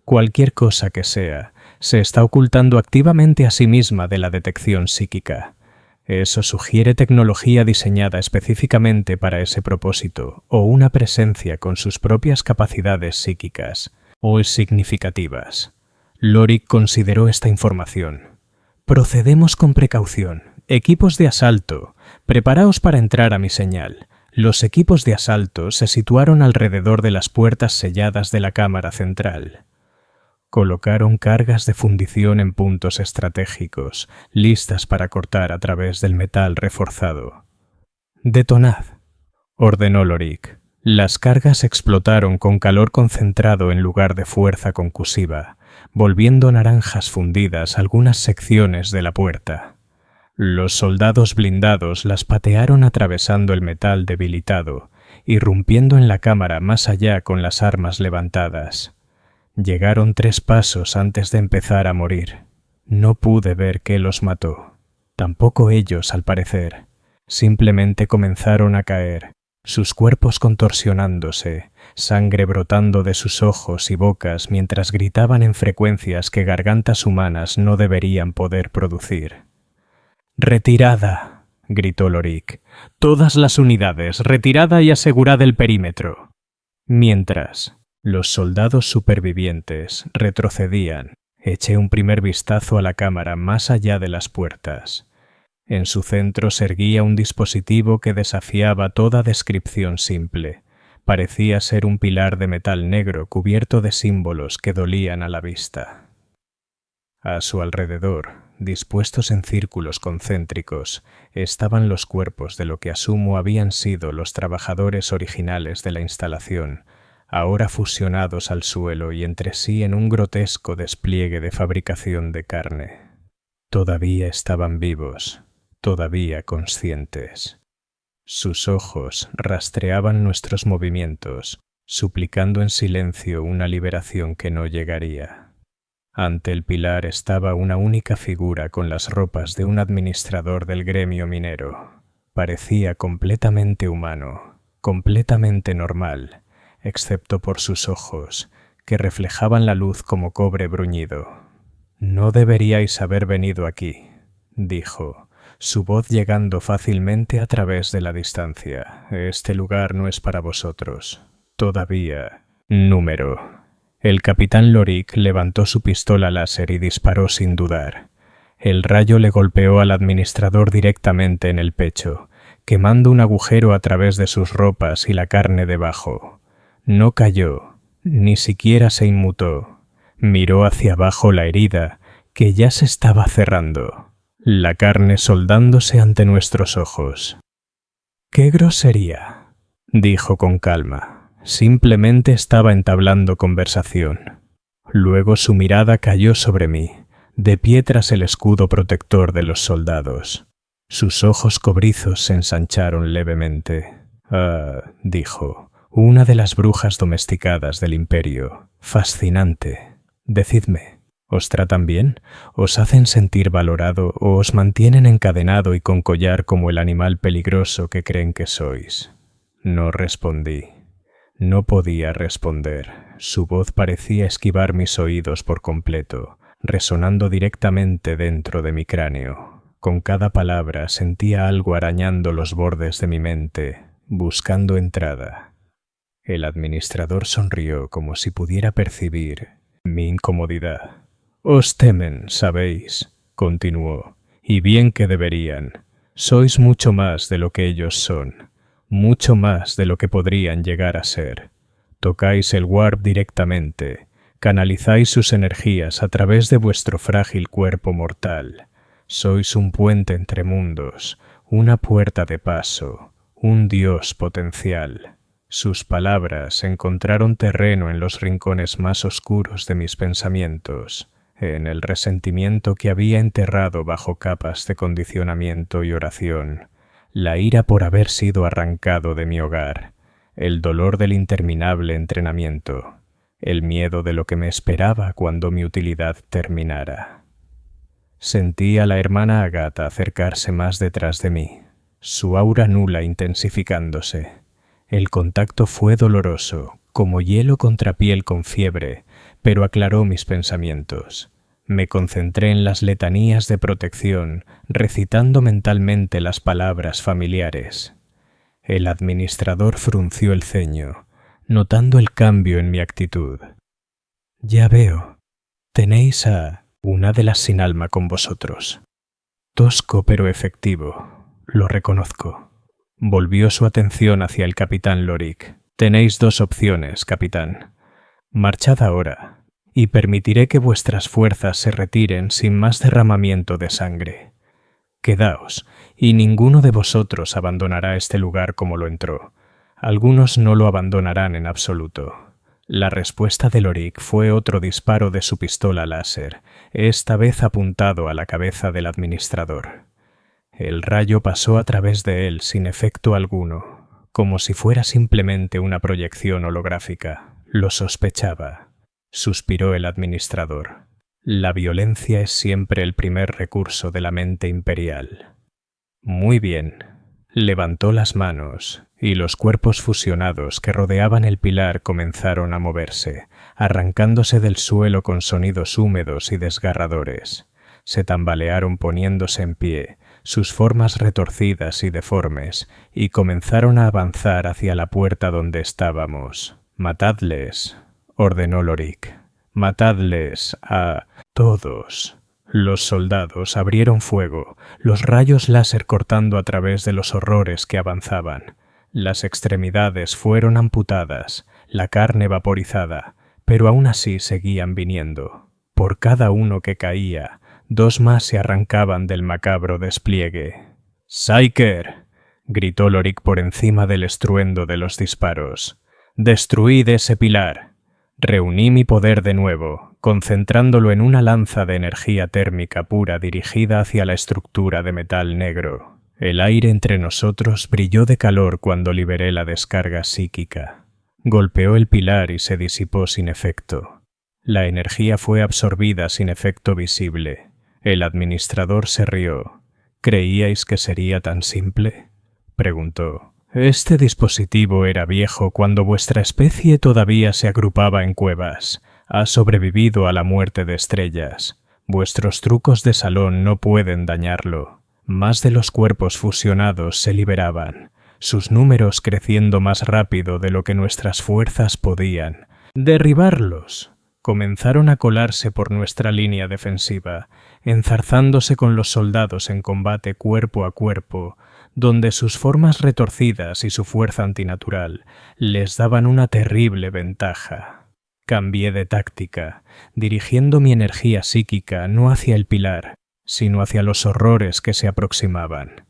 Cualquier cosa que sea, se está ocultando activamente a sí misma de la detección psíquica. Eso sugiere tecnología diseñada específicamente para ese propósito, o una presencia con sus propias capacidades psíquicas, o significativas. Lorik consideró esta información. «Procedemos con precaución. Equipos de asalto, preparaos para entrar a mi señal». Los equipos de asalto se situaron alrededor de las puertas selladas de la cámara central. Colocaron cargas de fundición en puntos estratégicos, listas para cortar a través del metal reforzado. «Detonad», ordenó Lorik. Las cargas explotaron con calor concentrado en lugar de fuerza concusiva, volviendo naranjas fundidas algunas secciones de la puerta. Los soldados blindados las patearon atravesando el metal debilitado, irrumpiendo en la cámara más allá con las armas levantadas. Llegaron 3 pasos antes de empezar a morir. No pude ver qué los mató. Tampoco ellos, al parecer. Simplemente comenzaron a caer, sus cuerpos contorsionándose, sangre brotando de sus ojos y bocas mientras gritaban en frecuencias que gargantas humanas no deberían poder producir. «¡Retirada!», gritó Lorik. «Todas las unidades, retirada y asegurad el perímetro». Mientras, los soldados supervivientes retrocedían, eché un primer vistazo a la cámara más allá de las puertas. En su centro se erguía un dispositivo que desafiaba toda descripción simple. Parecía ser un pilar de metal negro cubierto de símbolos que dolían a la vista. A su alrededor, dispuestos en círculos concéntricos, estaban los cuerpos de lo que asumo habían sido los trabajadores originales de la instalación, ahora fusionados al suelo y entre sí en un grotesco despliegue de fabricación de carne. Todavía estaban vivos, todavía conscientes. Sus ojos rastreaban nuestros movimientos, suplicando en silencio una liberación que no llegaría. Ante el pilar estaba una única figura con las ropas de un administrador del gremio minero. Parecía completamente humano, completamente normal, excepto por sus ojos, que reflejaban la luz como cobre bruñido. «No deberíais haber venido aquí», dijo, su voz llegando fácilmente a través de la distancia. «Este lugar no es para vosotros. Todavía. Número». El capitán Lorik levantó su pistola láser y disparó sin dudar. El rayo le golpeó al administrador directamente en el pecho, quemando un agujero a través de sus ropas y la carne debajo. No cayó, ni siquiera se inmutó. Miró hacia abajo la herida, que ya se estaba cerrando, la carne soldándose ante nuestros ojos. «¡Qué grosería!», dijo con calma. Simplemente estaba entablando conversación. Luego su mirada cayó sobre mí, de pie tras el escudo protector de los soldados. Sus ojos cobrizos se ensancharon levemente. «Ah», dijo, «una de las brujas domesticadas del imperio. Fascinante. Decidme, ¿os tratan bien? ¿Os hacen sentir valorado o os mantienen encadenado y con collar como el animal peligroso que creen que sois?» No respondí. No podía responder. Su voz parecía esquivar mis oídos por completo, resonando directamente dentro de mi cráneo. Con cada palabra sentía algo arañando los bordes de mi mente, buscando entrada. El administrador sonrió como si pudiera percibir mi incomodidad. «Os temen, sabéis», continuó, «y bien que deberían. Sois mucho más de lo que ellos son. Mucho más de lo que podrían llegar a ser. Tocáis el warp directamente, canalizáis sus energías a través de vuestro frágil cuerpo mortal. Sois un puente entre mundos, una puerta de paso, un dios potencial». Sus palabras encontraron terreno en los rincones más oscuros de mis pensamientos, en el resentimiento que había enterrado bajo capas de condicionamiento y oración, la ira por haber sido arrancado de mi hogar, el dolor del interminable entrenamiento, el miedo de lo que me esperaba cuando mi utilidad terminara. Sentí a la hermana Agatha acercarse más detrás de mí, su aura nula intensificándose. El contacto fue doloroso, como hielo contra piel con fiebre, pero aclaró mis pensamientos. Me concentré en las letanías de protección, recitando mentalmente las palabras familiares. El administrador frunció el ceño, notando el cambio en mi actitud. «Ya veo. Tenéis a una de las sin alma con vosotros. Tosco pero efectivo. Lo reconozco». Volvió su atención hacia el capitán Lorik. «Tenéis 2 opciones, capitán. Marchad ahora, y permitiré que vuestras fuerzas se retiren sin más derramamiento de sangre. Quedaos, y ninguno de vosotros abandonará este lugar como lo entró. Algunos no lo abandonarán en absoluto. La respuesta de Lorik fue otro disparo de su pistola láser, esta vez apuntado a la cabeza del administrador. El rayo pasó a través de él sin efecto alguno, como si fuera simplemente una proyección holográfica. Lo sospechaba, suspiró el administrador. La violencia es siempre el primer recurso de la mente imperial. Muy bien. Levantó las manos, y los cuerpos fusionados que rodeaban el pilar comenzaron a moverse, arrancándose del suelo con sonidos húmedos y desgarradores. Se tambalearon poniéndose en pie, sus formas retorcidas y deformes, y comenzaron a avanzar hacia la puerta donde estábamos. «Matadles», ordenó Lorik. «Matadles a todos». Los soldados abrieron fuego, los rayos láser cortando a través de los horrores que avanzaban. Las extremidades fueron amputadas, la carne vaporizada, pero aún así seguían viniendo. Por cada uno que caía, 2 más se arrancaban del macabro despliegue. «Psyker», gritó Lorik por encima del estruendo de los disparos. «Destruid ese pilar». Reuní mi poder de nuevo, concentrándolo en una lanza de energía térmica pura dirigida hacia la estructura de metal negro. El aire entre nosotros brilló de calor cuando liberé la descarga psíquica. Golpeó el pilar y se disipó sin efecto. La energía fue absorbida sin efecto visible. El administrador se rió. «¿Creíais que sería tan simple?», preguntó. «Este dispositivo era viejo cuando vuestra especie todavía se agrupaba en cuevas. Ha sobrevivido a la muerte de estrellas. Vuestros trucos de salón no pueden dañarlo». Más de los cuerpos fusionados se liberaban, sus números creciendo más rápido de lo que nuestras fuerzas podían. «Derribarlos». Comenzaron a colarse por nuestra línea defensiva, enzarzándose con los soldados en combate cuerpo a cuerpo, donde sus formas retorcidas y su fuerza antinatural les daban una terrible ventaja. Cambié de táctica, dirigiendo mi energía psíquica no hacia el pilar, sino hacia los horrores que se aproximaban.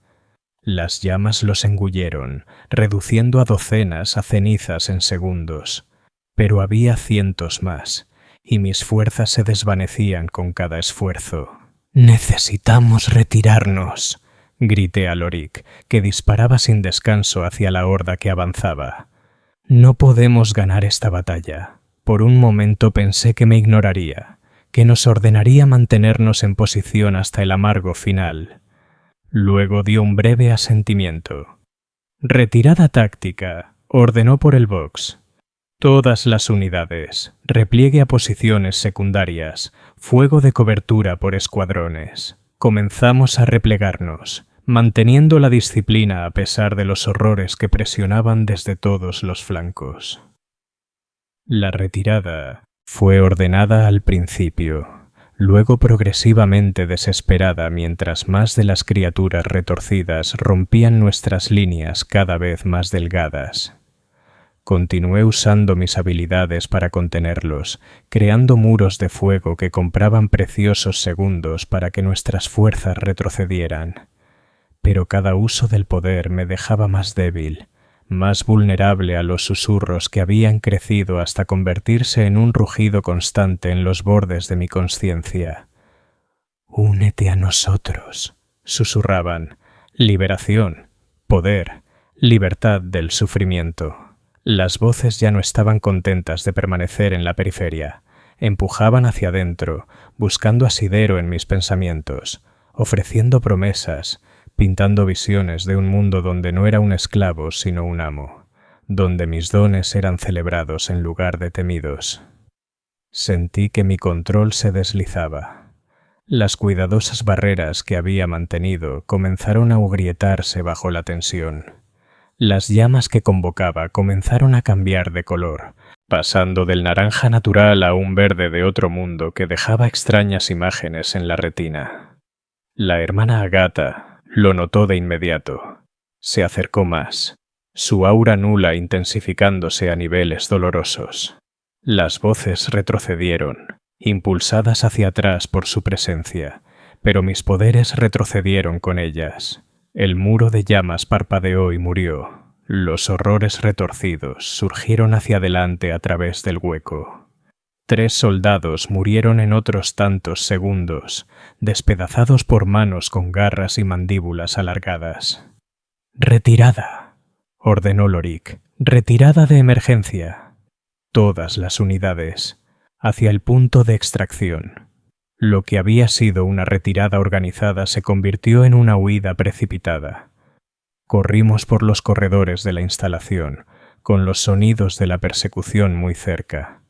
Las llamas los engulleron, reduciendo a docenas a cenizas en segundos, pero había cientos más, y mis fuerzas se desvanecían con cada esfuerzo. «Necesitamos retirarnos», grité a Lorik, que disparaba sin descanso hacia la horda que avanzaba. «No podemos ganar esta batalla». Por un momento pensé que me ignoraría, que nos ordenaría mantenernos en posición hasta el amargo final. Luego dio un breve asentimiento. «Retirada táctica», ordenó por el Vox. «Todas las unidades, repliegue a posiciones secundarias, fuego de cobertura por escuadrones». Comenzamos a replegarnos, manteniendo la disciplina a pesar de los horrores que presionaban desde todos los flancos. La retirada fue ordenada al principio, luego progresivamente desesperada mientras más de las criaturas retorcidas rompían nuestras líneas cada vez más delgadas. Continué usando mis habilidades para contenerlos, creando muros de fuego que compraban preciosos segundos para que nuestras fuerzas retrocedieran. Pero cada uso del poder me dejaba más débil, más vulnerable a los susurros que habían crecido hasta convertirse en un rugido constante en los bordes de mi conciencia. «Únete a nosotros», susurraban. «Liberación, poder, libertad del sufrimiento». Las voces ya no estaban contentas de permanecer en la periferia. Empujaban hacia adentro, buscando asidero en mis pensamientos, ofreciendo promesas, pintando visiones de un mundo donde no era un esclavo sino un amo, donde mis dones eran celebrados en lugar de temidos. Sentí que mi control se deslizaba. Las cuidadosas barreras que había mantenido comenzaron a agrietarse bajo la tensión. Las llamas que convocaba comenzaron a cambiar de color, pasando del naranja natural a un verde de otro mundo que dejaba extrañas imágenes en la retina. La hermana Agatha lo notó de inmediato. Se acercó más, su aura nula intensificándose a niveles dolorosos. Las voces retrocedieron, impulsadas hacia atrás por su presencia, pero mis poderes retrocedieron con ellas. El muro de llamas parpadeó y murió. Los horrores retorcidos surgieron hacia adelante a través del hueco. 3 soldados murieron en otros tantos segundos, despedazados por manos con garras y mandíbulas alargadas. «¡Retirada!», ordenó Lorik. «¡Retirada de emergencia!». Todas las unidades, hacia el punto de extracción. Lo que había sido una retirada organizada se convirtió en una huida precipitada. Corrimos por los corredores de la instalación, con los sonidos de la persecución muy cerca.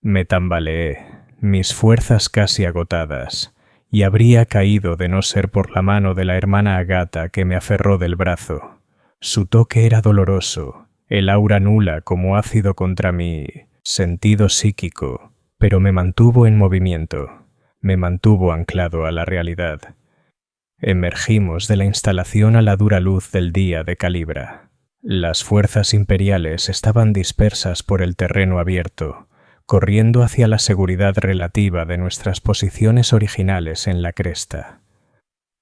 Me tambaleé, mis fuerzas casi agotadas, y habría caído de no ser por la mano de la hermana Agatha que me aferró del brazo. Su toque era doloroso, el aura nula como ácido contra mi sentido psíquico, pero me mantuvo en movimiento, me mantuvo anclado a la realidad. Emergimos de la instalación a la dura luz del día de Calibra. Las fuerzas imperiales estaban dispersas por el terreno abierto, corriendo hacia la seguridad relativa de nuestras posiciones originales en la cresta.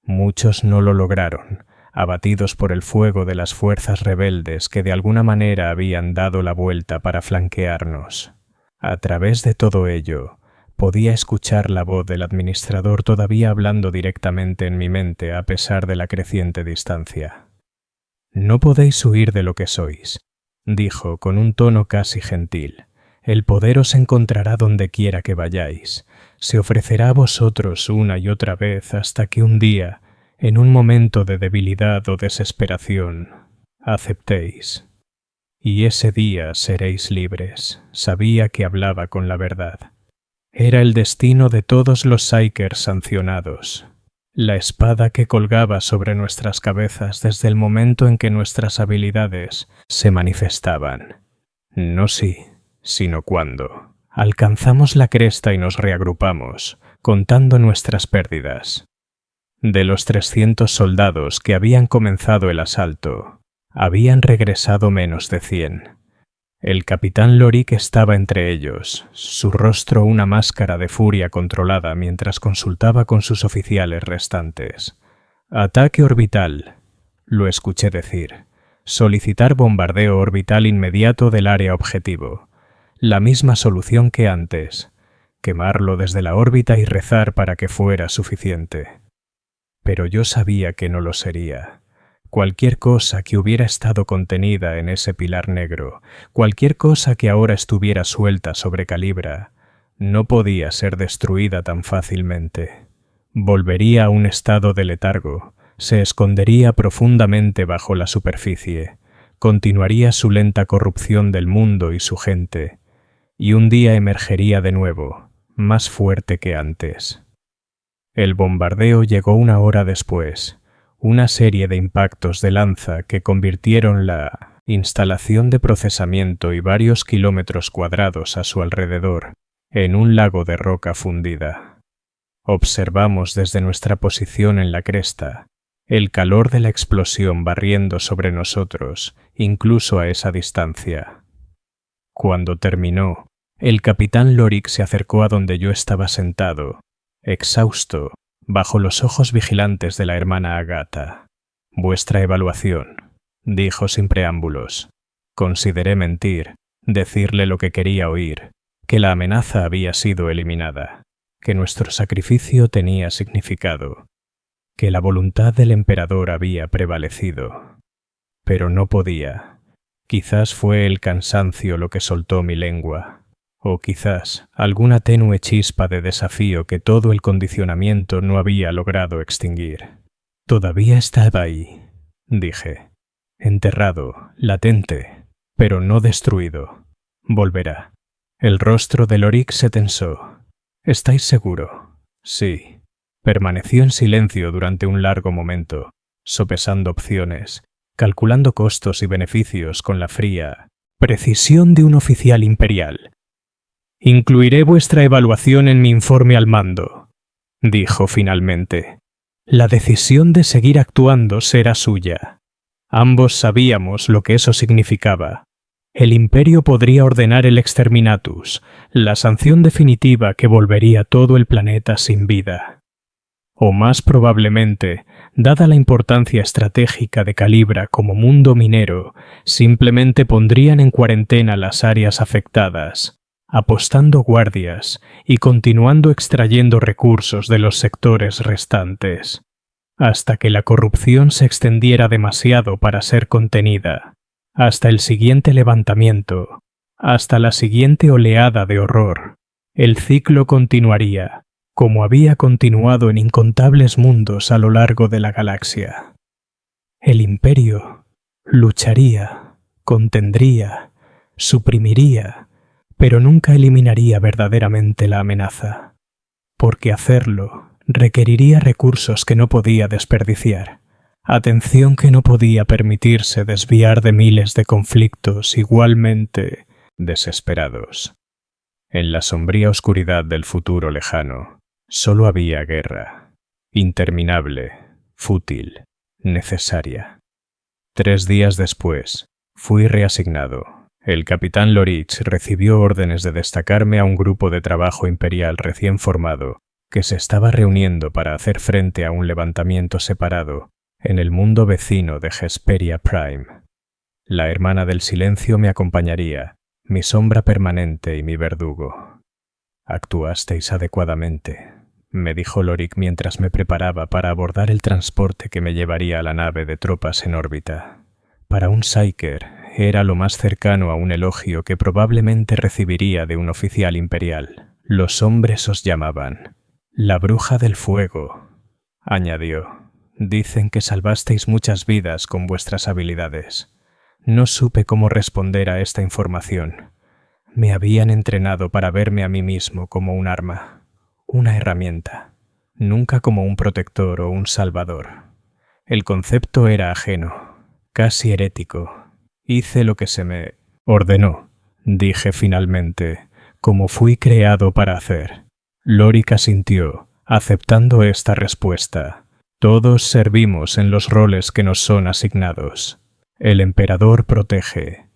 Muchos no lo lograron, abatidos por el fuego de las fuerzas rebeldes que de alguna manera habían dado la vuelta para flanquearnos. A través de todo ello, podía escuchar la voz del administrador todavía hablando directamente en mi mente a pesar de la creciente distancia. «No podéis huir de lo que sois», dijo con un tono casi gentil. «El poder os encontrará donde quiera que vayáis. Se ofrecerá a vosotros una y otra vez hasta que un día, en un momento de debilidad o desesperación, aceptéis. Y ese día seréis libres». Sabía que hablaba con la verdad. Era el destino de todos los Psykers sancionados, la espada que colgaba sobre nuestras cabezas desde el momento en que nuestras habilidades se manifestaban. No si, sino cuando. Alcanzamos la cresta y nos reagrupamos, contando nuestras pérdidas. De los 300 soldados que habían comenzado el asalto, habían regresado menos de 100. El capitán Lorik estaba entre ellos, su rostro una máscara de furia controlada mientras consultaba con sus oficiales restantes. «Ataque orbital», lo escuché decir. «Solicitar bombardeo orbital inmediato del área objetivo». La misma solución que antes, quemarlo desde la órbita y rezar para que fuera suficiente. Pero yo sabía que no lo sería. Cualquier cosa que hubiera estado contenida en ese pilar negro, cualquier cosa que ahora estuviera suelta sobre Calibra, no podía ser destruida tan fácilmente. Volvería a un estado de letargo, se escondería profundamente bajo la superficie, continuaría su lenta corrupción del mundo y su gente, y un día emergería de nuevo, más fuerte que antes. El bombardeo llegó 1 hora después. Una serie de impactos de lanza que convirtieron la instalación de procesamiento y varios kilómetros cuadrados a su alrededor en un lago de roca fundida. Observamos desde nuestra posición en la cresta el calor de la explosión barriendo sobre nosotros, incluso a esa distancia. Cuando terminó, el capitán Lorik se acercó a donde yo estaba sentado, exhausto, bajo los ojos vigilantes de la hermana Agatha. «Vuestra evaluación», dijo sin preámbulos. Consideré mentir, decirle lo que quería oír, que la amenaza había sido eliminada, que nuestro sacrificio tenía significado, que la voluntad del emperador había prevalecido. Pero no podía. Quizás fue el cansancio lo que soltó mi lengua. O quizás alguna tenue chispa de desafío que todo el condicionamiento no había logrado extinguir. «Todavía estaba ahí», dije. «Enterrado, latente, pero no destruido. Volverá». El rostro de Lorik se tensó. «¿Estáis seguro?» «Sí». Permaneció en silencio durante un largo momento, sopesando opciones, calculando costos y beneficios con la fría precisión de un oficial imperial. «Incluiré vuestra evaluación en mi informe al mando», dijo finalmente. «La decisión de seguir actuando será suya». Ambos sabíamos lo que eso significaba. El Imperio podría ordenar el exterminatus, la sanción definitiva que volvería todo el planeta sin vida. O más probablemente, dada la importancia estratégica de Calibra como mundo minero, simplemente pondrían en cuarentena las áreas afectadas, apostando guardias y continuando extrayendo recursos de los sectores restantes, hasta que la corrupción se extendiera demasiado para ser contenida, hasta el siguiente levantamiento, hasta la siguiente oleada de horror. El ciclo continuaría, como había continuado en incontables mundos a lo largo de la galaxia. El Imperio lucharía, contendría, suprimiría, pero nunca eliminaría verdaderamente la amenaza, porque hacerlo requeriría recursos que no podía desperdiciar, atención que no podía permitirse desviar de miles de conflictos igualmente desesperados. En la sombría oscuridad del futuro lejano, solo había guerra, interminable, fútil, necesaria. 3 días después, fui reasignado. El capitán Lorich recibió órdenes de destacarme a un grupo de trabajo imperial recién formado que se estaba reuniendo para hacer frente a un levantamiento separado en el mundo vecino de Hesperia Prime. La hermana del silencio me acompañaría, mi sombra permanente y mi verdugo. «Actuasteis adecuadamente», me dijo Lorik mientras me preparaba para abordar el transporte que me llevaría a la nave de tropas en órbita. Para un Psyker era lo más cercano a un elogio que probablemente recibiría de un oficial imperial. «Los hombres os llamaban la bruja del fuego», añadió. «Dicen que salvasteis muchas vidas con vuestras habilidades». No supe cómo responder a esta información. Me habían entrenado para verme a mí mismo como un arma, una herramienta, nunca como un protector o un salvador. El concepto era ajeno, casi herético. Hice lo que se me ordenó, dije finalmente, como fui creado para hacer. Lorik asintió, aceptando esta respuesta. Todos servimos en los roles que nos son asignados. El emperador protege.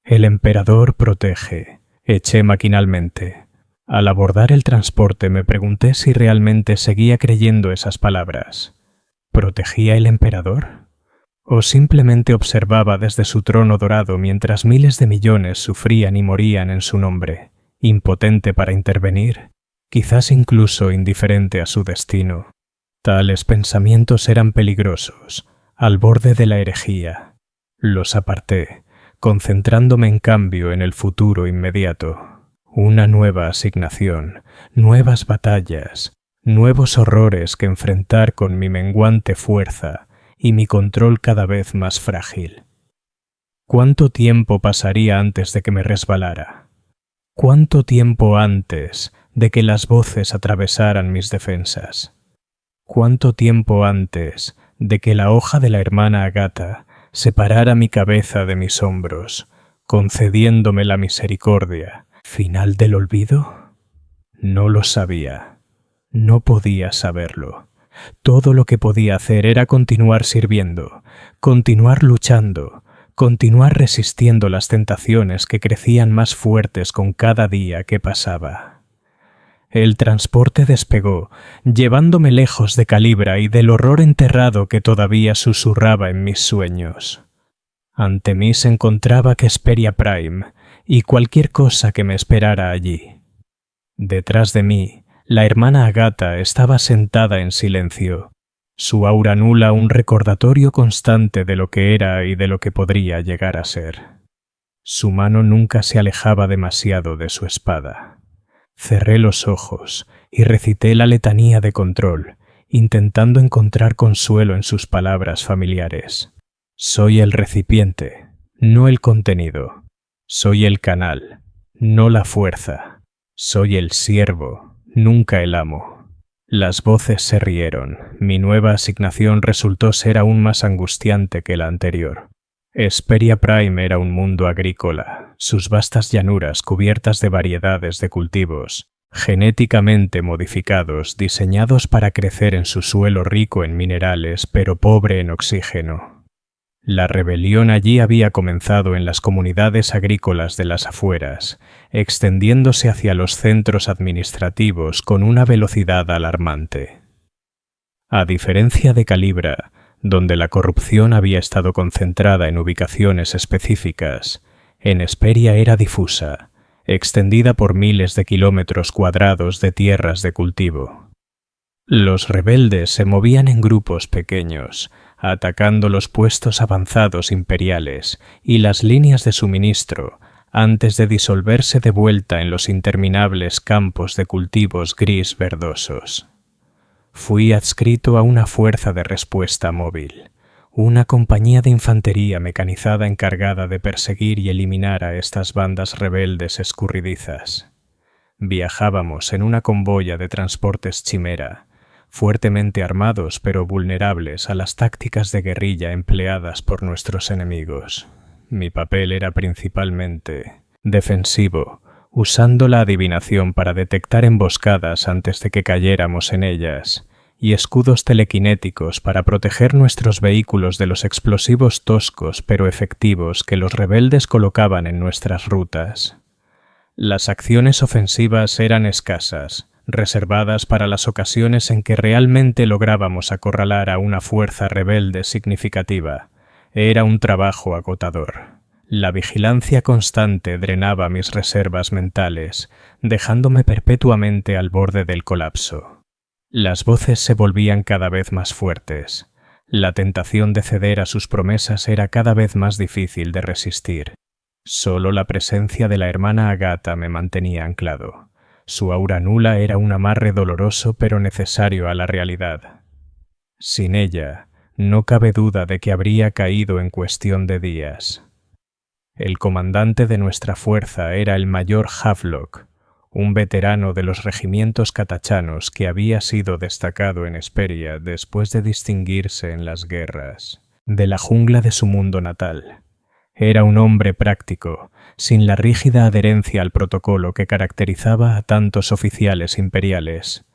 El emperador protege. Eché maquinalmente. Al abordar el transporte me pregunté si realmente seguía creyendo esas palabras. ¿Protegía el emperador? ¿O simplemente observaba desde su trono dorado mientras miles de millones sufrían y morían en su nombre, impotente para intervenir, quizás incluso indiferente a su destino? Tales pensamientos eran peligrosos, al borde de la herejía. Los aparté, concentrándome en cambio en el futuro inmediato. Una nueva asignación, nuevas batallas, nuevos horrores que enfrentar con mi menguante fuerza y mi control cada vez más frágil. ¿Cuánto tiempo pasaría antes de que me resbalara? ¿Cuánto tiempo antes de que las voces atravesaran mis defensas? ¿Cuánto tiempo antes de que la hoja de la hermana Agatha separara mi cabeza de mis hombros, concediéndome la misericordia final del olvido? No lo sabía. No podía saberlo. Todo lo que podía hacer era continuar sirviendo, continuar luchando, continuar resistiendo las tentaciones que crecían más fuertes con cada día que pasaba. El transporte despegó, llevándome lejos de Calibra y del horror enterrado que todavía susurraba en mis sueños. Ante mí se encontraba Hesperia Prime y cualquier cosa que me esperara allí. Detrás de mí, la hermana Agatha estaba sentada en silencio, su aura nula un recordatorio constante de lo que era y de lo que podría llegar a ser. Su mano nunca se alejaba demasiado de su espada. Cerré los ojos y recité la letanía de control, intentando encontrar consuelo en sus palabras familiares. Soy el recipiente, no el contenido. Soy el canal, no la fuerza. Soy el siervo, nunca el amo. Las voces se rieron. Mi nueva asignación resultó ser aún más angustiante que la anterior. Hesperia Prime era un mundo agrícola, sus vastas llanuras cubiertas de variedades de cultivos, genéticamente modificados, diseñados para crecer en su suelo rico en minerales pero pobre en oxígeno. La rebelión allí había comenzado en las comunidades agrícolas de las afueras, extendiéndose hacia los centros administrativos con una velocidad alarmante. A diferencia de Calibra, donde la corrupción había estado concentrada en ubicaciones específicas, en Hesperia era difusa, extendida por miles de kilómetros cuadrados de tierras de cultivo. Los rebeldes se movían en grupos pequeños, atacando los puestos avanzados imperiales y las líneas de suministro antes de disolverse de vuelta en los interminables campos de cultivos gris verdosos. Fui adscrito a una fuerza de respuesta móvil, una compañía de infantería mecanizada encargada de perseguir y eliminar a estas bandas rebeldes escurridizas. Viajábamos en una convoya de transportes Chimera, fuertemente armados pero vulnerables a las tácticas de guerrilla empleadas por nuestros enemigos. Mi papel era principalmente defensivo, usando la adivinación para detectar emboscadas antes de que cayéramos en ellas, y escudos telequinéticos para proteger nuestros vehículos de los explosivos toscos pero efectivos que los rebeldes colocaban en nuestras rutas. Las acciones ofensivas eran escasas, reservadas para las ocasiones en que realmente lográbamos acorralar a una fuerza rebelde significativa. Era un trabajo agotador. La vigilancia constante drenaba mis reservas mentales, dejándome perpetuamente al borde del colapso. Las voces se volvían cada vez más fuertes. La tentación de ceder a sus promesas era cada vez más difícil de resistir. Solo la presencia de la hermana Agatha me mantenía anclado. Su aura nula era un amarre doloroso pero necesario a la realidad. Sin ella, no cabe duda de que habría caído en cuestión de días. El comandante de nuestra fuerza era el mayor Havelock, un veterano de los regimientos catachanos que había sido destacado en Hesperia después de distinguirse en las guerras de la jungla de su mundo natal. Era un hombre práctico, sin la rígida adherencia al protocolo que caracterizaba a tantos oficiales imperiales.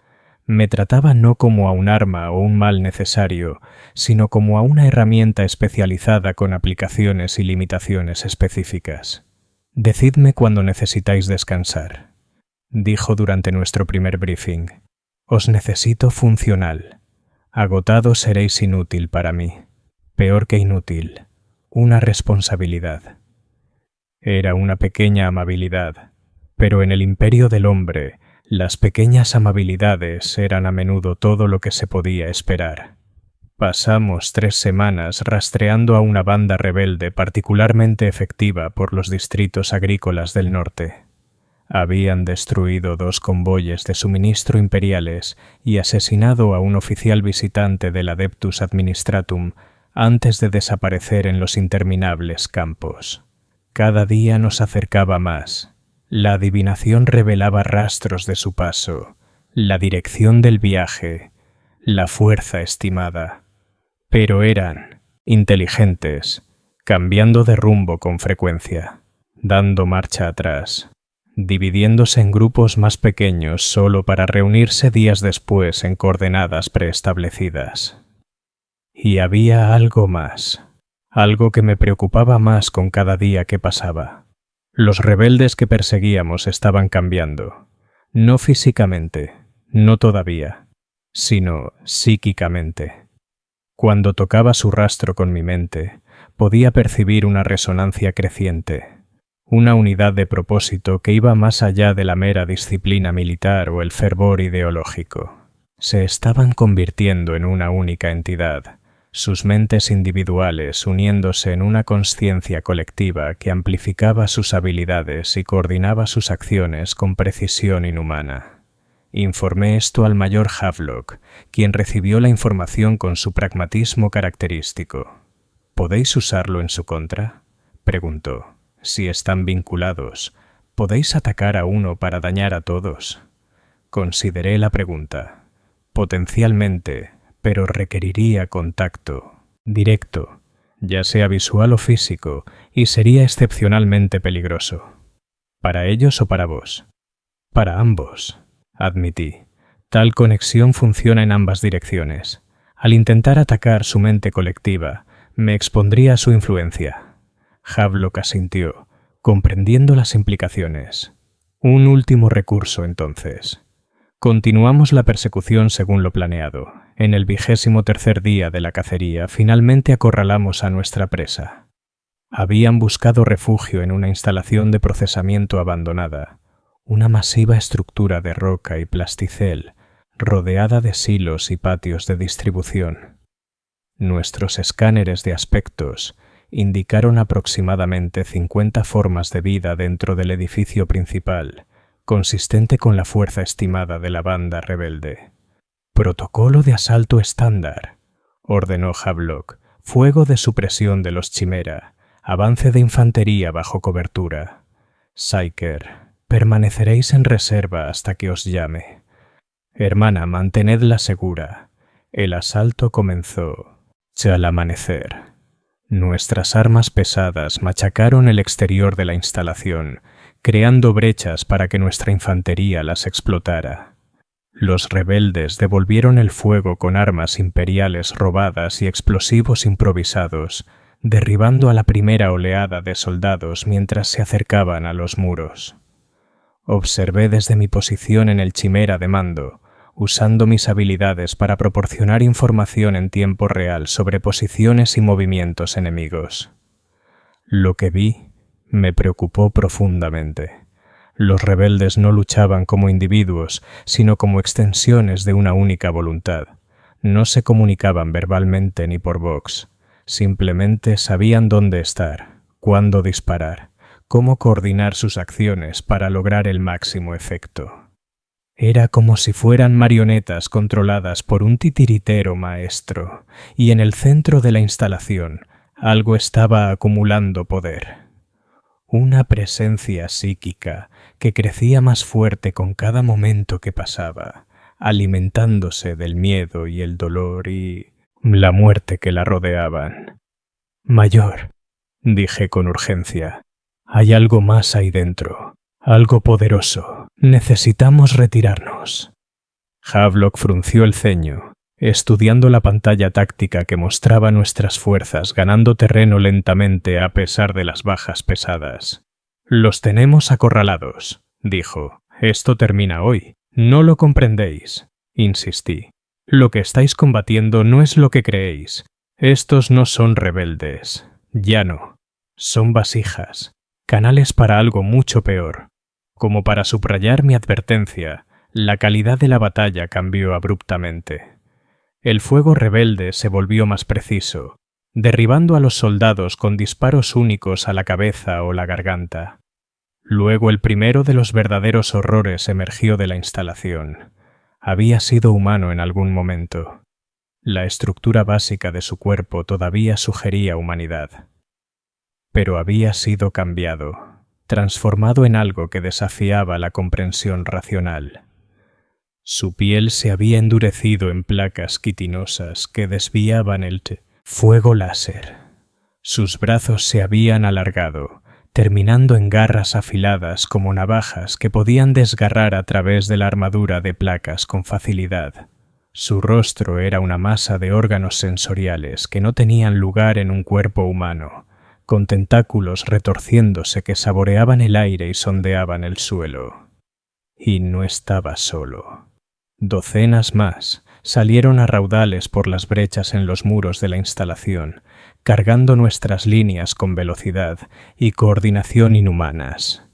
Me trataba no como a un arma o un mal necesario, sino como a una herramienta especializada con aplicaciones y limitaciones específicas. «Decidme cuando necesitáis descansar», dijo durante nuestro primer briefing. «Os necesito funcional. Agotado seréis inútil para mí. Peor que inútil. Una responsabilidad». Era una pequeña amabilidad, pero en el imperio del hombre, las pequeñas amabilidades eran a menudo todo lo que se podía esperar. Pasamos 3 semanas rastreando a una banda rebelde particularmente efectiva por los distritos agrícolas del norte. Habían destruido 2 convoyes de suministro imperiales y asesinado a un oficial visitante del Adeptus Administratum antes de desaparecer en los interminables campos. Cada día nos acercaba más. La adivinación revelaba rastros de su paso, la dirección del viaje, la fuerza estimada. Pero eran inteligentes, cambiando de rumbo con frecuencia, dando marcha atrás, dividiéndose en grupos más pequeños solo para reunirse días después en coordenadas preestablecidas. Y había algo más, algo que me preocupaba más con cada día que pasaba. Los rebeldes que perseguíamos estaban cambiando, no físicamente, no todavía, sino psíquicamente. Cuando tocaba su rastro con mi mente, podía percibir una resonancia creciente, una unidad de propósito que iba más allá de la mera disciplina militar o el fervor ideológico. Se estaban convirtiendo en una única entidad, sus mentes individuales uniéndose en una consciencia colectiva que amplificaba sus habilidades y coordinaba sus acciones con precisión inhumana. Informé esto al mayor Havelock, quien recibió la información con su pragmatismo característico. «¿Podéis usarlo en su contra?», preguntó. «Si están vinculados, ¿podéis atacar a uno para dañar a todos?». Consideré la pregunta. Potencialmente, pero requeriría contacto directo, ya sea visual o físico, y sería excepcionalmente peligroso. ¿Para ellos o para vos? Para ambos, admití. Tal conexión funciona en ambas direcciones. Al intentar atacar su mente colectiva, me expondría a su influencia. Havelock asintió, comprendiendo las implicaciones. Un último recurso, entonces. Continuamos la persecución según lo planeado. en el 23º día de la cacería, finalmente acorralamos a nuestra presa. Habían buscado refugio en una instalación de procesamiento abandonada, una masiva estructura de roca y plasticel, rodeada de silos y patios de distribución. Nuestros escáneres de aspectos indicaron aproximadamente 50 formas de vida dentro del edificio principal, consistente con la fuerza estimada de la banda rebelde. «Protocolo de asalto estándar», ordenó Havelock. «Fuego de supresión de los Chimera. Avance de infantería bajo cobertura. Psyker, permaneceréis en reserva hasta que os llame. Hermana, mantenedla segura». El asalto comenzó al amanecer. Nuestras armas pesadas machacaron el exterior de la instalación, creando brechas para que nuestra infantería las explotara. Los rebeldes devolvieron el fuego con armas imperiales robadas y explosivos improvisados, derribando a la primera oleada de soldados mientras se acercaban a los muros. Observé desde mi posición en el Chimera de mando, usando mis habilidades para proporcionar información en tiempo real sobre posiciones y movimientos enemigos. Lo que vi me preocupó profundamente. Los rebeldes no luchaban como individuos, sino como extensiones de una única voluntad. No se comunicaban verbalmente ni por vox. Simplemente sabían dónde estar, cuándo disparar, cómo coordinar sus acciones para lograr el máximo efecto. Era como si fueran marionetas controladas por un titiritero maestro, y en el centro de la instalación algo estaba acumulando poder. Una presencia psíquica que crecía más fuerte con cada momento que pasaba, alimentándose del miedo y el dolor y la muerte que la rodeaban. «Mayor», dije con urgencia, «hay algo más ahí dentro, algo poderoso. Necesitamos retirarnos». Havelock frunció el ceño, estudiando la pantalla táctica que mostraba nuestras fuerzas ganando terreno lentamente a pesar de las bajas pesadas. «Los tenemos acorralados», dijo. «Esto termina hoy. No lo comprendéis», insistí. «Lo que estáis combatiendo no es lo que creéis. Estos no son rebeldes. Ya no. Son vasijas, canales para algo mucho peor». Como para subrayar mi advertencia, la calidad de la batalla cambió abruptamente. El fuego rebelde se volvió más preciso, derribando a los soldados con disparos únicos a la cabeza o la garganta. Luego el primero de los verdaderos horrores emergió de la instalación. Había sido humano en algún momento. La estructura básica de su cuerpo todavía sugería humanidad. Pero había sido cambiado, transformado en algo que desafiaba la comprensión racional. Su piel se había endurecido en placas quitinosas que desviaban el fuego láser. Sus brazos se habían alargado, terminando en garras afiladas como navajas que podían desgarrar a través de la armadura de placas con facilidad. Su rostro era una masa de órganos sensoriales que no tenían lugar en un cuerpo humano, con tentáculos retorciéndose que saboreaban el aire y sondeaban el suelo. Y no estaba solo. Docenas más salieron a raudales por las brechas en los muros de la instalación, cargando nuestras líneas con velocidad y coordinación inhumanas.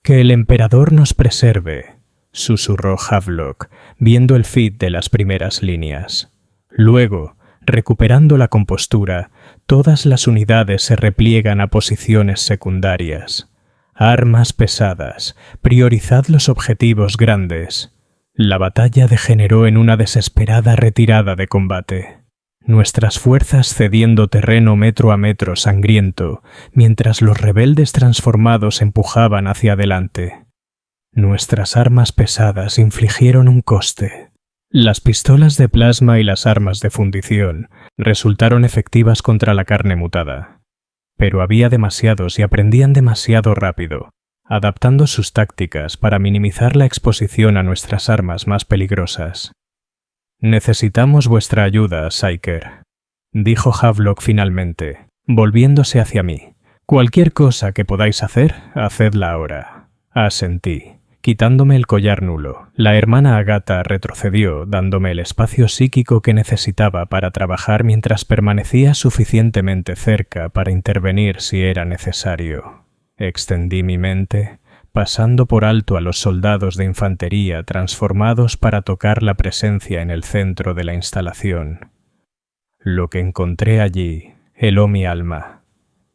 «Que el emperador nos preserve», susurró Havelock, viendo el feed de las primeras líneas. Luego, recuperando la compostura, todas las unidades se repliegan a posiciones secundarias. Armas pesadas, priorizad los objetivos grandes. La batalla degeneró en una desesperada retirada de combate. Nuestras fuerzas cediendo terreno metro a metro sangriento, mientras los rebeldes transformados empujaban hacia adelante. Nuestras armas pesadas infligieron un coste. Las pistolas de plasma y las armas de fundición resultaron efectivas contra la carne mutada. Pero había demasiados y aprendían demasiado rápido, adaptando sus tácticas para minimizar la exposición a nuestras armas más peligrosas. «Necesitamos vuestra ayuda, Psyker», dijo Havelock finalmente, volviéndose hacia mí. «Cualquier cosa que podáis hacer, hacedla ahora». Asentí, Quitándome el collar nulo, la hermana Agatha retrocedió, dándome el espacio psíquico que necesitaba para trabajar mientras permanecía suficientemente cerca para intervenir si era necesario. Extendí mi mente, pasando por alto a los soldados de infantería transformados para tocar la presencia en el centro de la instalación. Lo que encontré allí heló mi alma.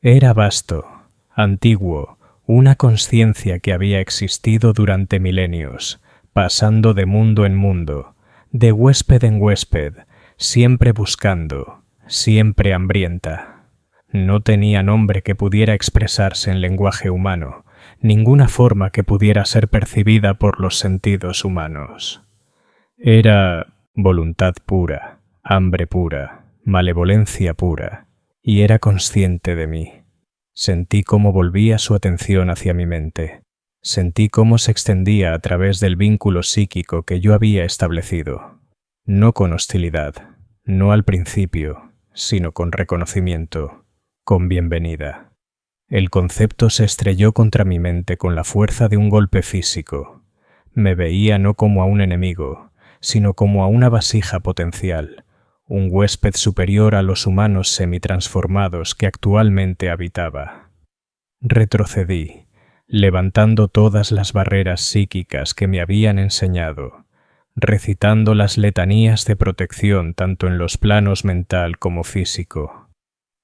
Era vasto, antiguo, una consciencia que había existido durante milenios, pasando de mundo en mundo, de huésped en huésped, siempre buscando, siempre hambrienta. No tenía nombre que pudiera expresarse en lenguaje humano, ninguna forma que pudiera ser percibida por los sentidos humanos. Era voluntad pura, hambre pura, malevolencia pura, y era consciente de mí. Sentí cómo volvía su atención hacia mi mente. Sentí cómo se extendía a través del vínculo psíquico que yo había establecido. No con hostilidad, no al principio, sino con reconocimiento, con bienvenida. El concepto se estrelló contra mi mente con la fuerza de un golpe físico. Me veía no como a un enemigo, sino como a una vasija potencial, un huésped superior a los humanos semitransformados que actualmente habitaba. Retrocedí, levantando todas las barreras psíquicas que me habían enseñado, recitando las letanías de protección tanto en los planos mental como físico.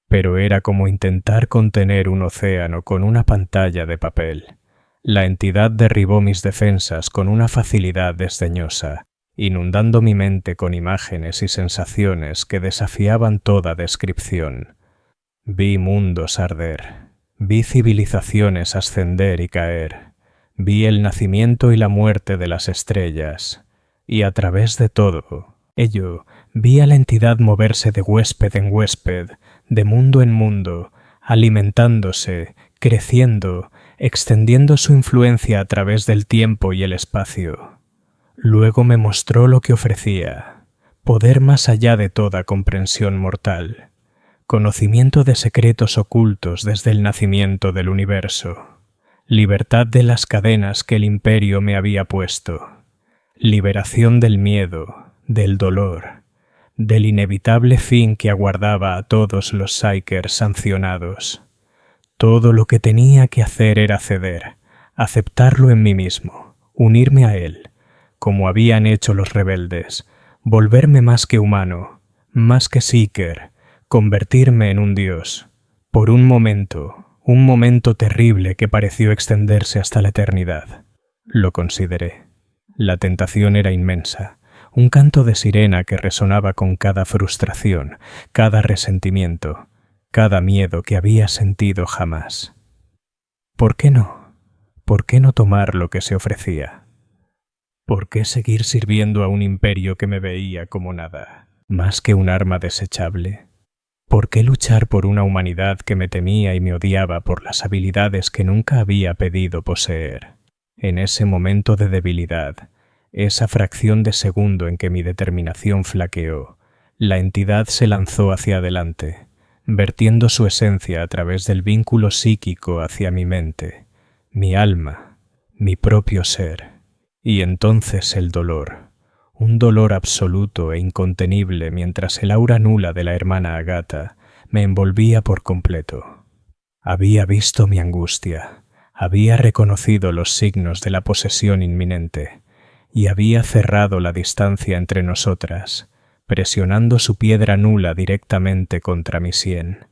Pero era como intentar contener un océano con una pantalla de papel. La entidad derribó mis defensas con una facilidad desdeñosa, inundando mi mente con imágenes y sensaciones que desafiaban toda descripción. Vi mundos arder, vi civilizaciones ascender y caer, vi el nacimiento y la muerte de las estrellas, y a través de todo ello vi a la entidad moverse de huésped en huésped, de mundo en mundo, alimentándose, creciendo, extendiendo su influencia a través del tiempo y el espacio. Luego me mostró lo que ofrecía, poder más allá de toda comprensión mortal, conocimiento de secretos ocultos desde el nacimiento del universo, libertad de las cadenas que el imperio me había puesto, liberación del miedo, del dolor, del inevitable fin que aguardaba a todos los Psykers sancionados. Todo lo que tenía que hacer era ceder, aceptarlo en mí mismo, unirme a él, como habían hecho los rebeldes, volverme más que humano, más que Psyker, convertirme en un dios. Por un momento terrible que pareció extenderse hasta la eternidad. Lo consideré. La tentación era inmensa, un canto de sirena que resonaba con cada frustración, cada resentimiento, cada miedo que había sentido jamás. ¿Por qué no? ¿Por qué no tomar lo que se ofrecía? ¿Por qué seguir sirviendo a un imperio que me veía como nada, más que un arma desechable? ¿Por qué luchar por una humanidad que me temía y me odiaba por las habilidades que nunca había pedido poseer? En ese momento de debilidad, esa fracción de segundo en que mi determinación flaqueó, la entidad se lanzó hacia adelante, vertiendo su esencia a través del vínculo psíquico hacia mi mente, mi alma, mi propio ser. Y entonces el dolor, un dolor absoluto e incontenible mientras el aura nula de la hermana Agatha me envolvía por completo. Había visto mi angustia, había reconocido los signos de la posesión inminente y había cerrado la distancia entre nosotras, presionando su piedra nula directamente contra mi sien.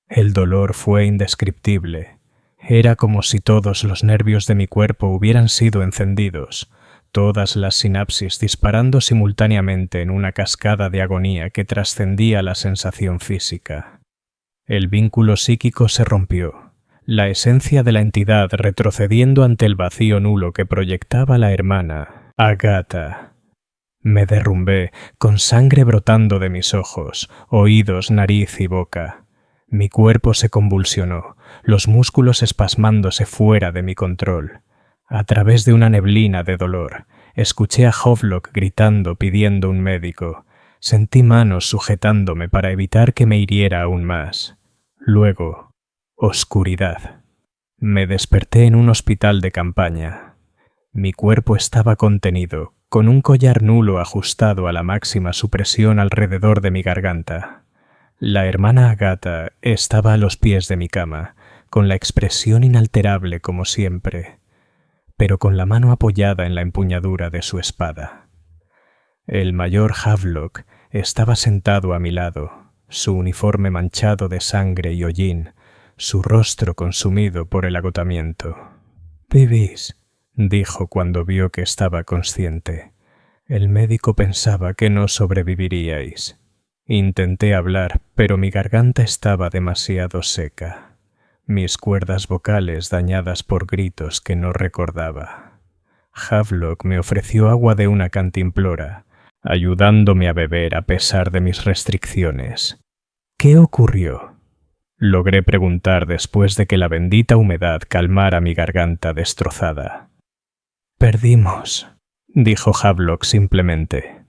El dolor fue indescriptible. Era como si todos los nervios de mi cuerpo hubieran sido encendidos, todas las sinapsis disparando simultáneamente en una cascada de agonía que trascendía la sensación física. El vínculo psíquico se rompió, la esencia de la entidad retrocediendo ante el vacío nulo que proyectaba la hermana Agatha. Me derrumbé, con sangre brotando de mis ojos, oídos, nariz y boca. Mi cuerpo se convulsionó, los músculos espasmándose fuera de mi control. A través de una neblina de dolor, escuché a Havelock gritando pidiendo un médico. Sentí manos sujetándome para evitar que me hiriera aún más. Luego, oscuridad. Me desperté en un hospital de campaña. Mi cuerpo estaba contenido, con un collar nulo ajustado a la máxima supresión alrededor de mi garganta. La hermana Agatha estaba a los pies de mi cama, con la expresión inalterable como siempre, pero con la mano apoyada en la empuñadura de su espada. El mayor Havelock estaba sentado a mi lado, su uniforme manchado de sangre y hollín, su rostro consumido por el agotamiento. «¿Vivís?», dijo cuando vio que estaba consciente. «El médico pensaba que no sobreviviríais». Intenté hablar, pero mi garganta estaba demasiado seca, mis cuerdas vocales dañadas por gritos que no recordaba. Havelock me ofreció agua de una cantimplora, ayudándome a beber a pesar de mis restricciones. «¿Qué ocurrió?», logré preguntar después de que la bendita humedad calmara mi garganta destrozada. «Perdimos», dijo Havelock simplemente.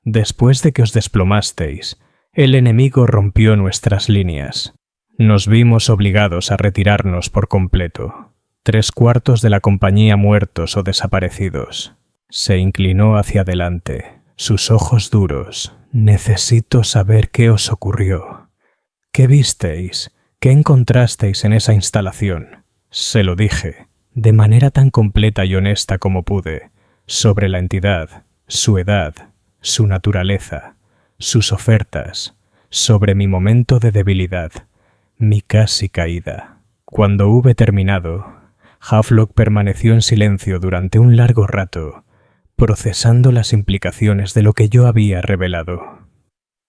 «Después de que os desplomasteis, el enemigo rompió nuestras líneas. Nos vimos obligados a retirarnos por completo. 3/4 de la compañía muertos o desaparecidos». Se inclinó hacia adelante, sus ojos duros. «Necesito saber qué os ocurrió. ¿Qué visteis? ¿Qué encontrasteis en esa instalación?». Se lo dije, de manera tan completa y honesta como pude, sobre la entidad, su edad, su naturaleza, sus ofertas, sobre mi momento de debilidad, mi casi caída. Cuando hube terminado, Havelock permaneció en silencio durante un largo rato, procesando las implicaciones de lo que yo había revelado.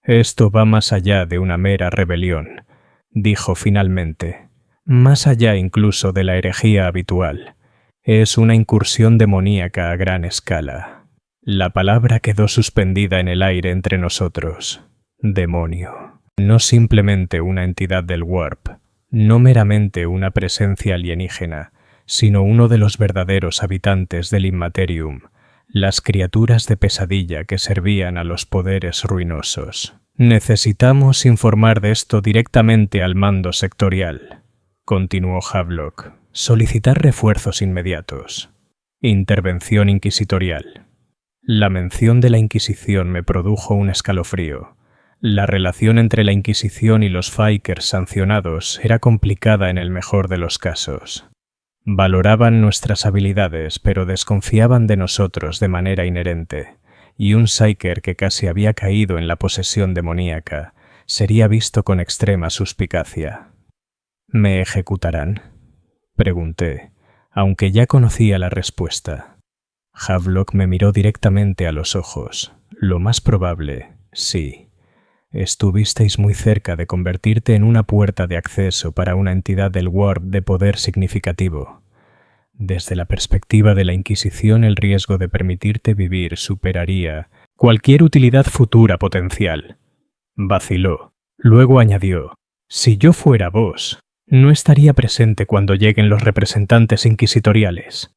«Esto va más allá de una mera rebelión», dijo finalmente, «más allá incluso de la herejía habitual. Es una incursión demoníaca a gran escala». La palabra quedó suspendida en el aire entre nosotros. Demonio. No simplemente una entidad del Warp, no meramente una presencia alienígena, sino uno de los verdaderos habitantes del Immaterium, las criaturas de pesadilla que servían a los poderes ruinosos. «Necesitamos informar de esto directamente al mando sectorial», continuó Havelock. «Solicitar refuerzos inmediatos. Intervención inquisitorial». La mención de la Inquisición me produjo un escalofrío. La relación entre la Inquisición y los Fakers sancionados era complicada en el mejor de los casos. Valoraban nuestras habilidades, pero desconfiaban de nosotros de manera inherente, y un Psyker que casi había caído en la posesión demoníaca sería visto con extrema suspicacia. «¿Me ejecutarán?», pregunté, aunque ya conocía la respuesta. Havelock me miró directamente a los ojos. «Lo más probable, sí. Estuvisteis muy cerca de convertirte en una puerta de acceso para una entidad del Warp de poder significativo. Desde la perspectiva de la Inquisición, el riesgo de permitirte vivir superaría cualquier utilidad futura potencial». Vaciló. Luego añadió: «Si yo fuera vos, no estaría presente cuando lleguen los representantes inquisitoriales».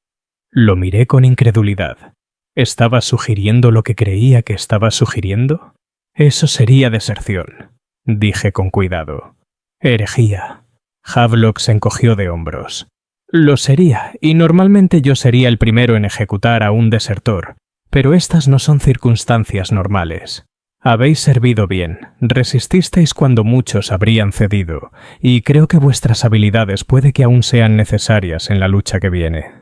Lo miré con incredulidad. ¿Estaba sugiriendo lo que creía que estaba sugiriendo? «Eso sería deserción», dije con cuidado. «Herejía». Havelock se encogió de hombros. «Lo sería, y normalmente yo sería el primero en ejecutar a un desertor, pero estas no son circunstancias normales. Habéis servido bien, resististeis cuando muchos habrían cedido, y creo que vuestras habilidades puede que aún sean necesarias en la lucha que viene».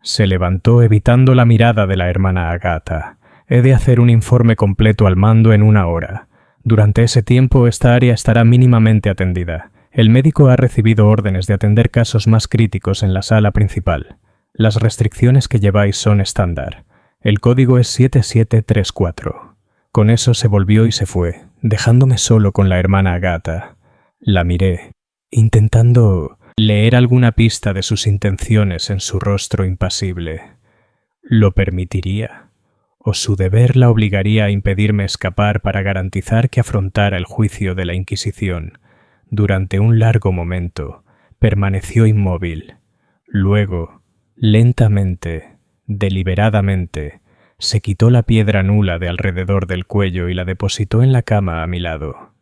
Se levantó evitando la mirada de la hermana Agatha. «He de hacer un informe completo al mando en 1 hora. Durante ese tiempo esta área estará mínimamente atendida. El médico ha recibido órdenes de atender casos más críticos en la sala principal. Las restricciones que lleváis son estándar. El código es 7734. Con eso se volvió y se fue, dejándome solo con la hermana Agatha. La miré, intentando leer alguna pista de sus intenciones en su rostro impasible. ¿Lo permitiría? ¿O su deber la obligaría a impedirme escapar para garantizar que afrontara el juicio de la Inquisición? Durante un largo momento, permaneció inmóvil. Luego, lentamente, deliberadamente, se quitó la piedra nula de alrededor del cuello y la depositó en la cama a mi lado.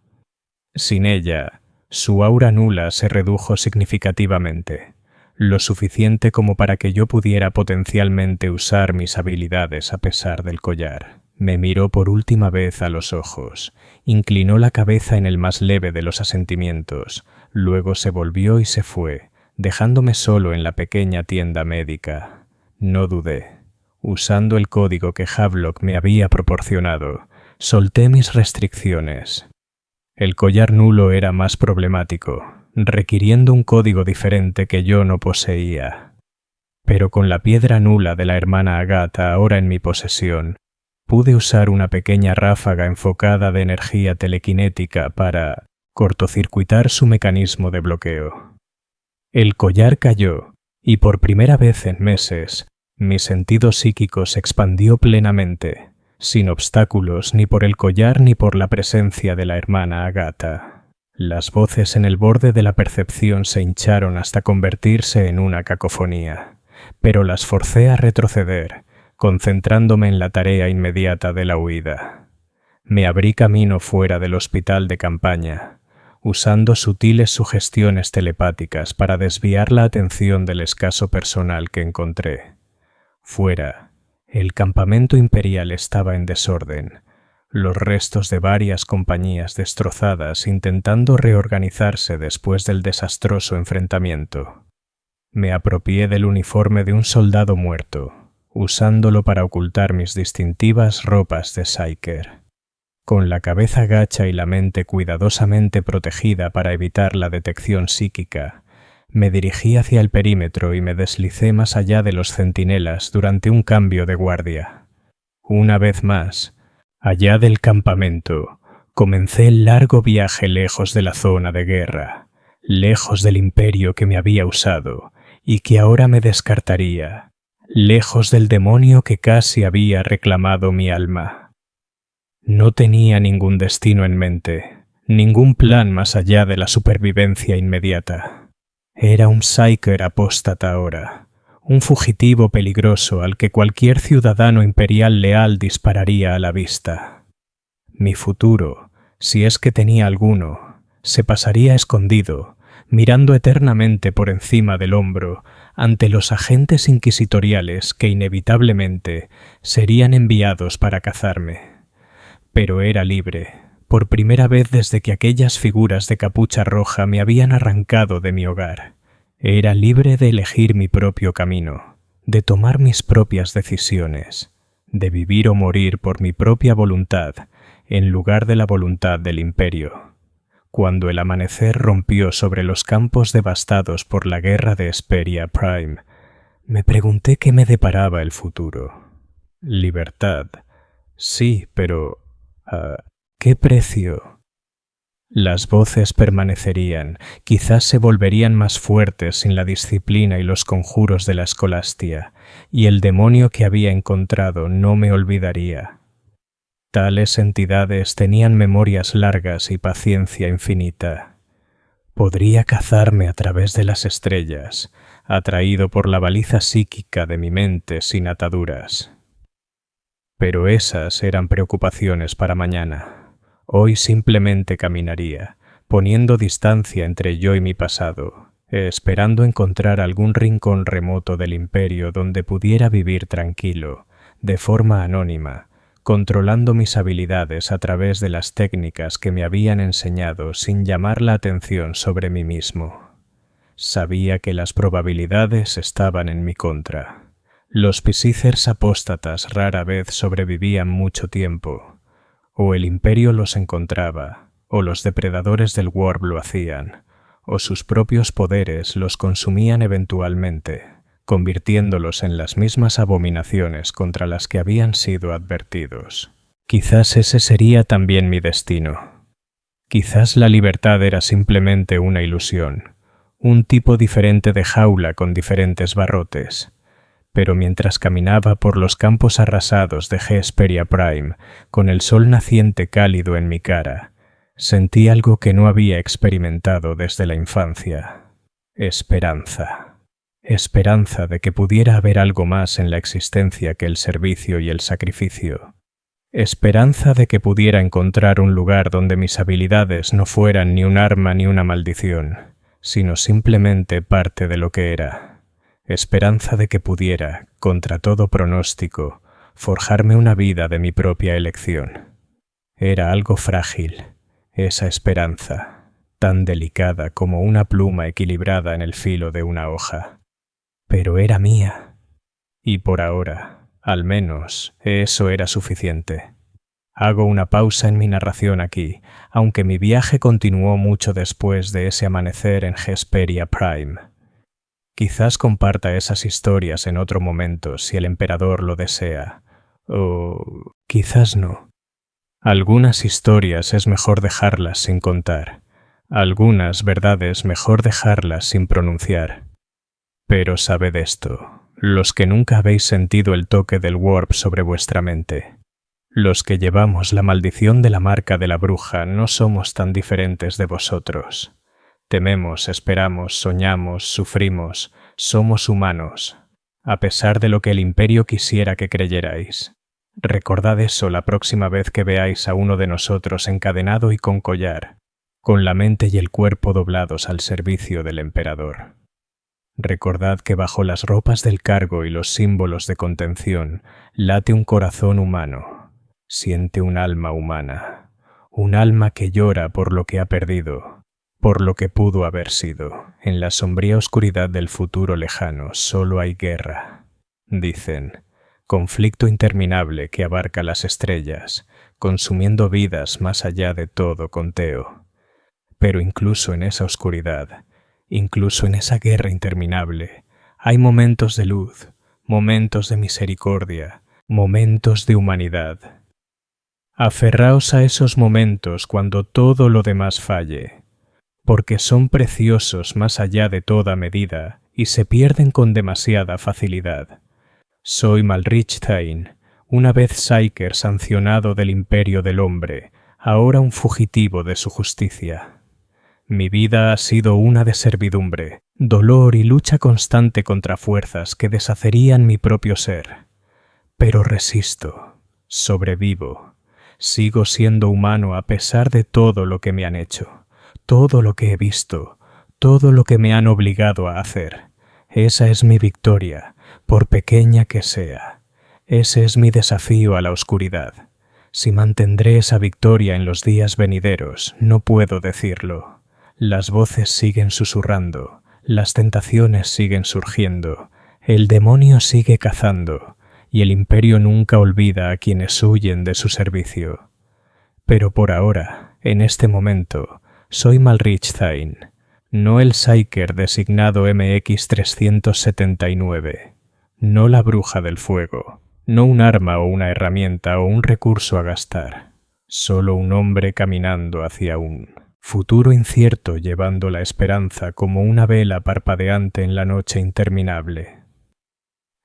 Sin ella, su aura nula se redujo significativamente. lo suficiente como para que yo pudiera potencialmente usar mis habilidades a pesar del collar. Me miró por última vez a los ojos, inclinó la cabeza en el más leve de los asentimientos, luego se volvió y se fue, dejándome solo en la pequeña tienda médica. No dudé. Usando el código que Havelock me había proporcionado, solté mis restricciones. El collar nulo era más problemático, requiriendo un código diferente que yo no poseía. Pero con la piedra nula de la hermana Agatha ahora en mi posesión, pude usar una pequeña ráfaga enfocada de energía telequinética para cortocircuitar su mecanismo de bloqueo. El collar cayó, y por primera vez en meses, mi sentido psíquico se expandió plenamente, sin obstáculos ni por el collar ni por la presencia de la hermana Agatha. Las voces en el borde de la percepción se hincharon hasta convertirse en una cacofonía, pero las forcé a retroceder, concentrándome en la tarea inmediata de la huida. Me abrí camino fuera del hospital de campaña, usando sutiles sugestiones telepáticas para desviar la atención del escaso personal que encontré. Fuera, el campamento imperial estaba en desorden, los restos de varias compañías destrozadas intentando reorganizarse después del desastroso enfrentamiento. Me apropié del uniforme de un soldado muerto, usándolo para ocultar mis distintivas ropas de Psyker. Con la cabeza gacha y la mente cuidadosamente protegida para evitar la detección psíquica, me dirigí hacia el perímetro y me deslicé más allá de los centinelas durante un cambio de guardia. Una vez más, allá del campamento, comencé el largo viaje lejos de la zona de guerra, lejos del imperio que me había usado y que ahora me descartaría, lejos del demonio que casi había reclamado mi alma. No tenía ningún destino en mente, ningún plan más allá de la supervivencia inmediata. Era un Psyker apóstata ahora, un fugitivo peligroso al que cualquier ciudadano imperial leal dispararía a la vista. Mi futuro, si es que tenía alguno, se pasaría escondido, mirando eternamente por encima del hombro ante los agentes inquisitoriales que inevitablemente serían enviados para cazarme. Pero era libre, por primera vez desde que aquellas figuras de capucha roja me habían arrancado de mi hogar. Era libre de elegir mi propio camino, de tomar mis propias decisiones, de vivir o morir por mi propia voluntad en lugar de la voluntad del imperio. Cuando el amanecer rompió sobre los campos devastados por la guerra de Hesperia Prime, me pregunté qué me deparaba el futuro. Libertad. Sí, pero ¿a qué precio? Las voces permanecerían, quizás se volverían más fuertes sin la disciplina y los conjuros de la escolastia, y el demonio que había encontrado no me olvidaría. Tales entidades tenían memorias largas y paciencia infinita. Podría cazarme a través de las estrellas, atraído por la baliza psíquica de mi mente sin ataduras. Pero esas eran preocupaciones para mañana. Hoy simplemente caminaría, poniendo distancia entre yo y mi pasado, esperando encontrar algún rincón remoto del imperio donde pudiera vivir tranquilo, de forma anónima, controlando mis habilidades a través de las técnicas que me habían enseñado sin llamar la atención sobre mí mismo. Sabía que las probabilidades estaban en mi contra. Los Psychers apóstatas rara vez sobrevivían mucho tiempo. O el imperio los encontraba, o los depredadores del Warp lo hacían, o sus propios poderes los consumían eventualmente, convirtiéndolos en las mismas abominaciones contra las que habían sido advertidos. Quizás ese sería también mi destino. Quizás la libertad era simplemente una ilusión, un tipo diferente de jaula con diferentes barrotes. Pero mientras caminaba por los campos arrasados de Hesperia Prime, con el sol naciente cálido en mi cara, sentí algo que no había experimentado desde la infancia. Esperanza. Esperanza de que pudiera haber algo más en la existencia que el servicio y el sacrificio. Esperanza de que pudiera encontrar un lugar donde mis habilidades no fueran ni un arma ni una maldición, sino simplemente parte de lo que era. esperanza de que pudiera, contra todo pronóstico, forjarme una vida de mi propia elección. Era algo frágil, esa esperanza, tan delicada como una pluma equilibrada en el filo de una hoja. Pero era mía, y por ahora, al menos, eso era suficiente. Hago una pausa en mi narración aquí, aunque mi viaje continuó mucho después de ese amanecer en Hesperia Prime. Quizás comparta esas historias en otro momento si el emperador lo desea, o quizás no. Algunas historias es mejor dejarlas sin contar, algunas verdades mejor dejarlas sin pronunciar. Pero sabed esto, los que nunca habéis sentido el toque del warp sobre vuestra mente, los que llevamos la maldición de la marca de la bruja no somos tan diferentes de vosotros. Tememos, esperamos, soñamos, sufrimos, somos humanos, a pesar de lo que el imperio quisiera que creyerais. Recordad eso la próxima vez que veáis a uno de nosotros encadenado y con collar, con la mente y el cuerpo doblados al servicio del emperador. Recordad que bajo las ropas del cargo y los símbolos de contención late un corazón humano. Siente un alma humana, un alma que llora por lo que ha perdido, por lo que pudo haber sido. En la sombría oscuridad del futuro lejano solo hay guerra, dicen, conflicto interminable que abarca las estrellas, consumiendo vidas más allá de todo conteo. Pero incluso en esa oscuridad, incluso en esa guerra interminable, hay momentos de luz, momentos de misericordia, momentos de humanidad. Aferraos a esos momentos cuando todo lo demás falle, porque son preciosos más allá de toda medida y se pierden con demasiada facilidad. Soy Malrich Thain, una vez Psyker sancionado del imperio del hombre, ahora un fugitivo de su justicia. Mi vida ha sido una de servidumbre, dolor y lucha constante contra fuerzas que deshacerían mi propio ser. Pero resisto, sobrevivo. Sigo siendo humano a pesar de todo lo que me han hecho, todo lo que he visto, todo lo que me han obligado a hacer. Esa es mi victoria, por pequeña que sea. Ese es mi desafío a la oscuridad. Si mantendré esa victoria en los días venideros, no puedo decirlo. Las voces siguen susurrando, las tentaciones siguen surgiendo, el demonio sigue cazando, y el imperio nunca olvida a quienes huyen de su servicio. Pero por ahora, en este momento, soy Malrich Thain, no el Psyker designado MX-379, no la bruja del fuego, no un arma o una herramienta o un recurso a gastar, solo un hombre caminando hacia un futuro incierto llevando la esperanza como una vela parpadeante en la noche interminable.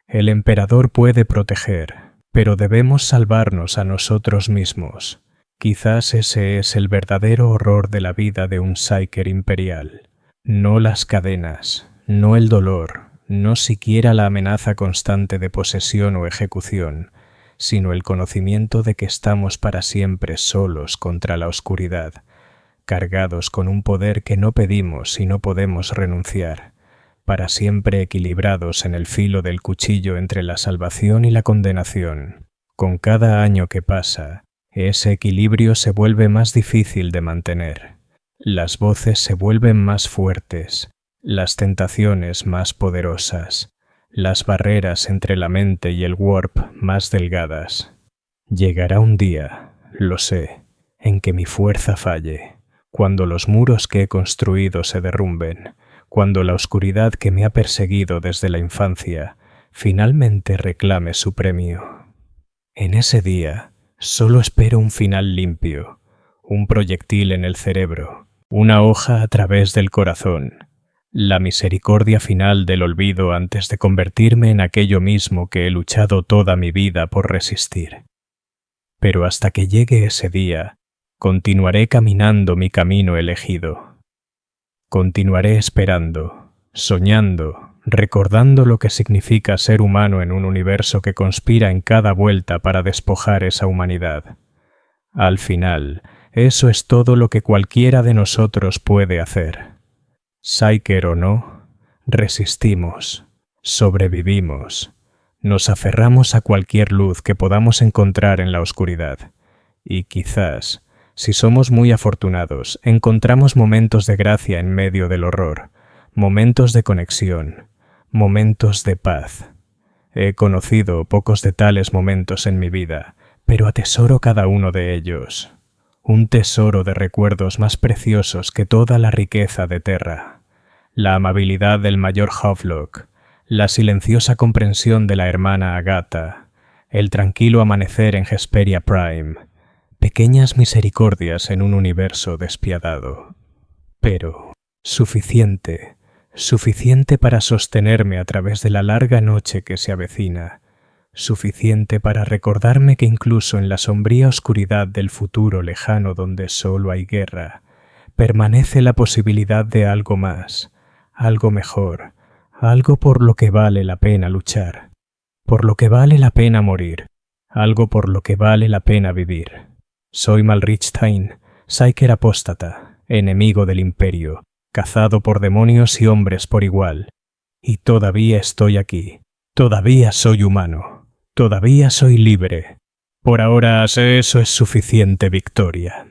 El emperador puede proteger, pero debemos salvarnos a nosotros mismos. Quizás ese es el verdadero horror de la vida de un Psyker imperial. No las cadenas, no el dolor, no siquiera la amenaza constante de posesión o ejecución, sino el conocimiento de que estamos para siempre solos contra la oscuridad, cargados con un poder que no pedimos y no podemos renunciar, para siempre equilibrados en el filo del cuchillo entre la salvación y la condenación. Con cada año que pasa, ese equilibrio se vuelve más difícil de mantener. Las voces se vuelven más fuertes, las tentaciones más poderosas, las barreras entre la mente y el warp más delgadas. Llegará un día, lo sé, en que mi fuerza falle, cuando los muros que he construido se derrumben, cuando la oscuridad que me ha perseguido desde la infancia finalmente reclame su premio. En ese día, solo espero un final limpio, un proyectil en el cerebro, una hoja a través del corazón, la misericordia final del olvido antes de convertirme en aquello mismo que he luchado toda mi vida por resistir. Pero hasta que llegue ese día, continuaré caminando mi camino elegido. Continuaré esperando, soñando, recordando lo que significa ser humano en un universo que conspira en cada vuelta para despojar esa humanidad. Al final, eso es todo lo que cualquiera de nosotros puede hacer. Psyker o no, resistimos. Sobrevivimos. Nos aferramos a cualquier luz que podamos encontrar en la oscuridad. Y quizás, si somos muy afortunados, encontramos momentos de gracia en medio del horror, momentos de conexión, momentos de paz. He conocido pocos de tales momentos en mi vida, pero atesoro cada uno de ellos. Un tesoro de recuerdos más preciosos que toda la riqueza de Terra. La amabilidad del mayor Havelock, la silenciosa comprensión de la hermana Agatha, el tranquilo amanecer en Hesperia Prime, pequeñas misericordias en un universo despiadado. Pero suficiente para sostenerme a través de la larga noche que se avecina, suficiente para recordarme que incluso en la sombría oscuridad del futuro lejano donde solo hay guerra, permanece la posibilidad de algo más, algo mejor, algo por lo que vale la pena luchar, por lo que vale la pena morir, algo por lo que vale la pena vivir. Soy Malrich Tain, Psyker apóstata, enemigo del Imperio, cazado por demonios y hombres por igual. Y todavía estoy aquí. Todavía soy humano. Todavía soy libre. Por ahora eso es suficiente victoria.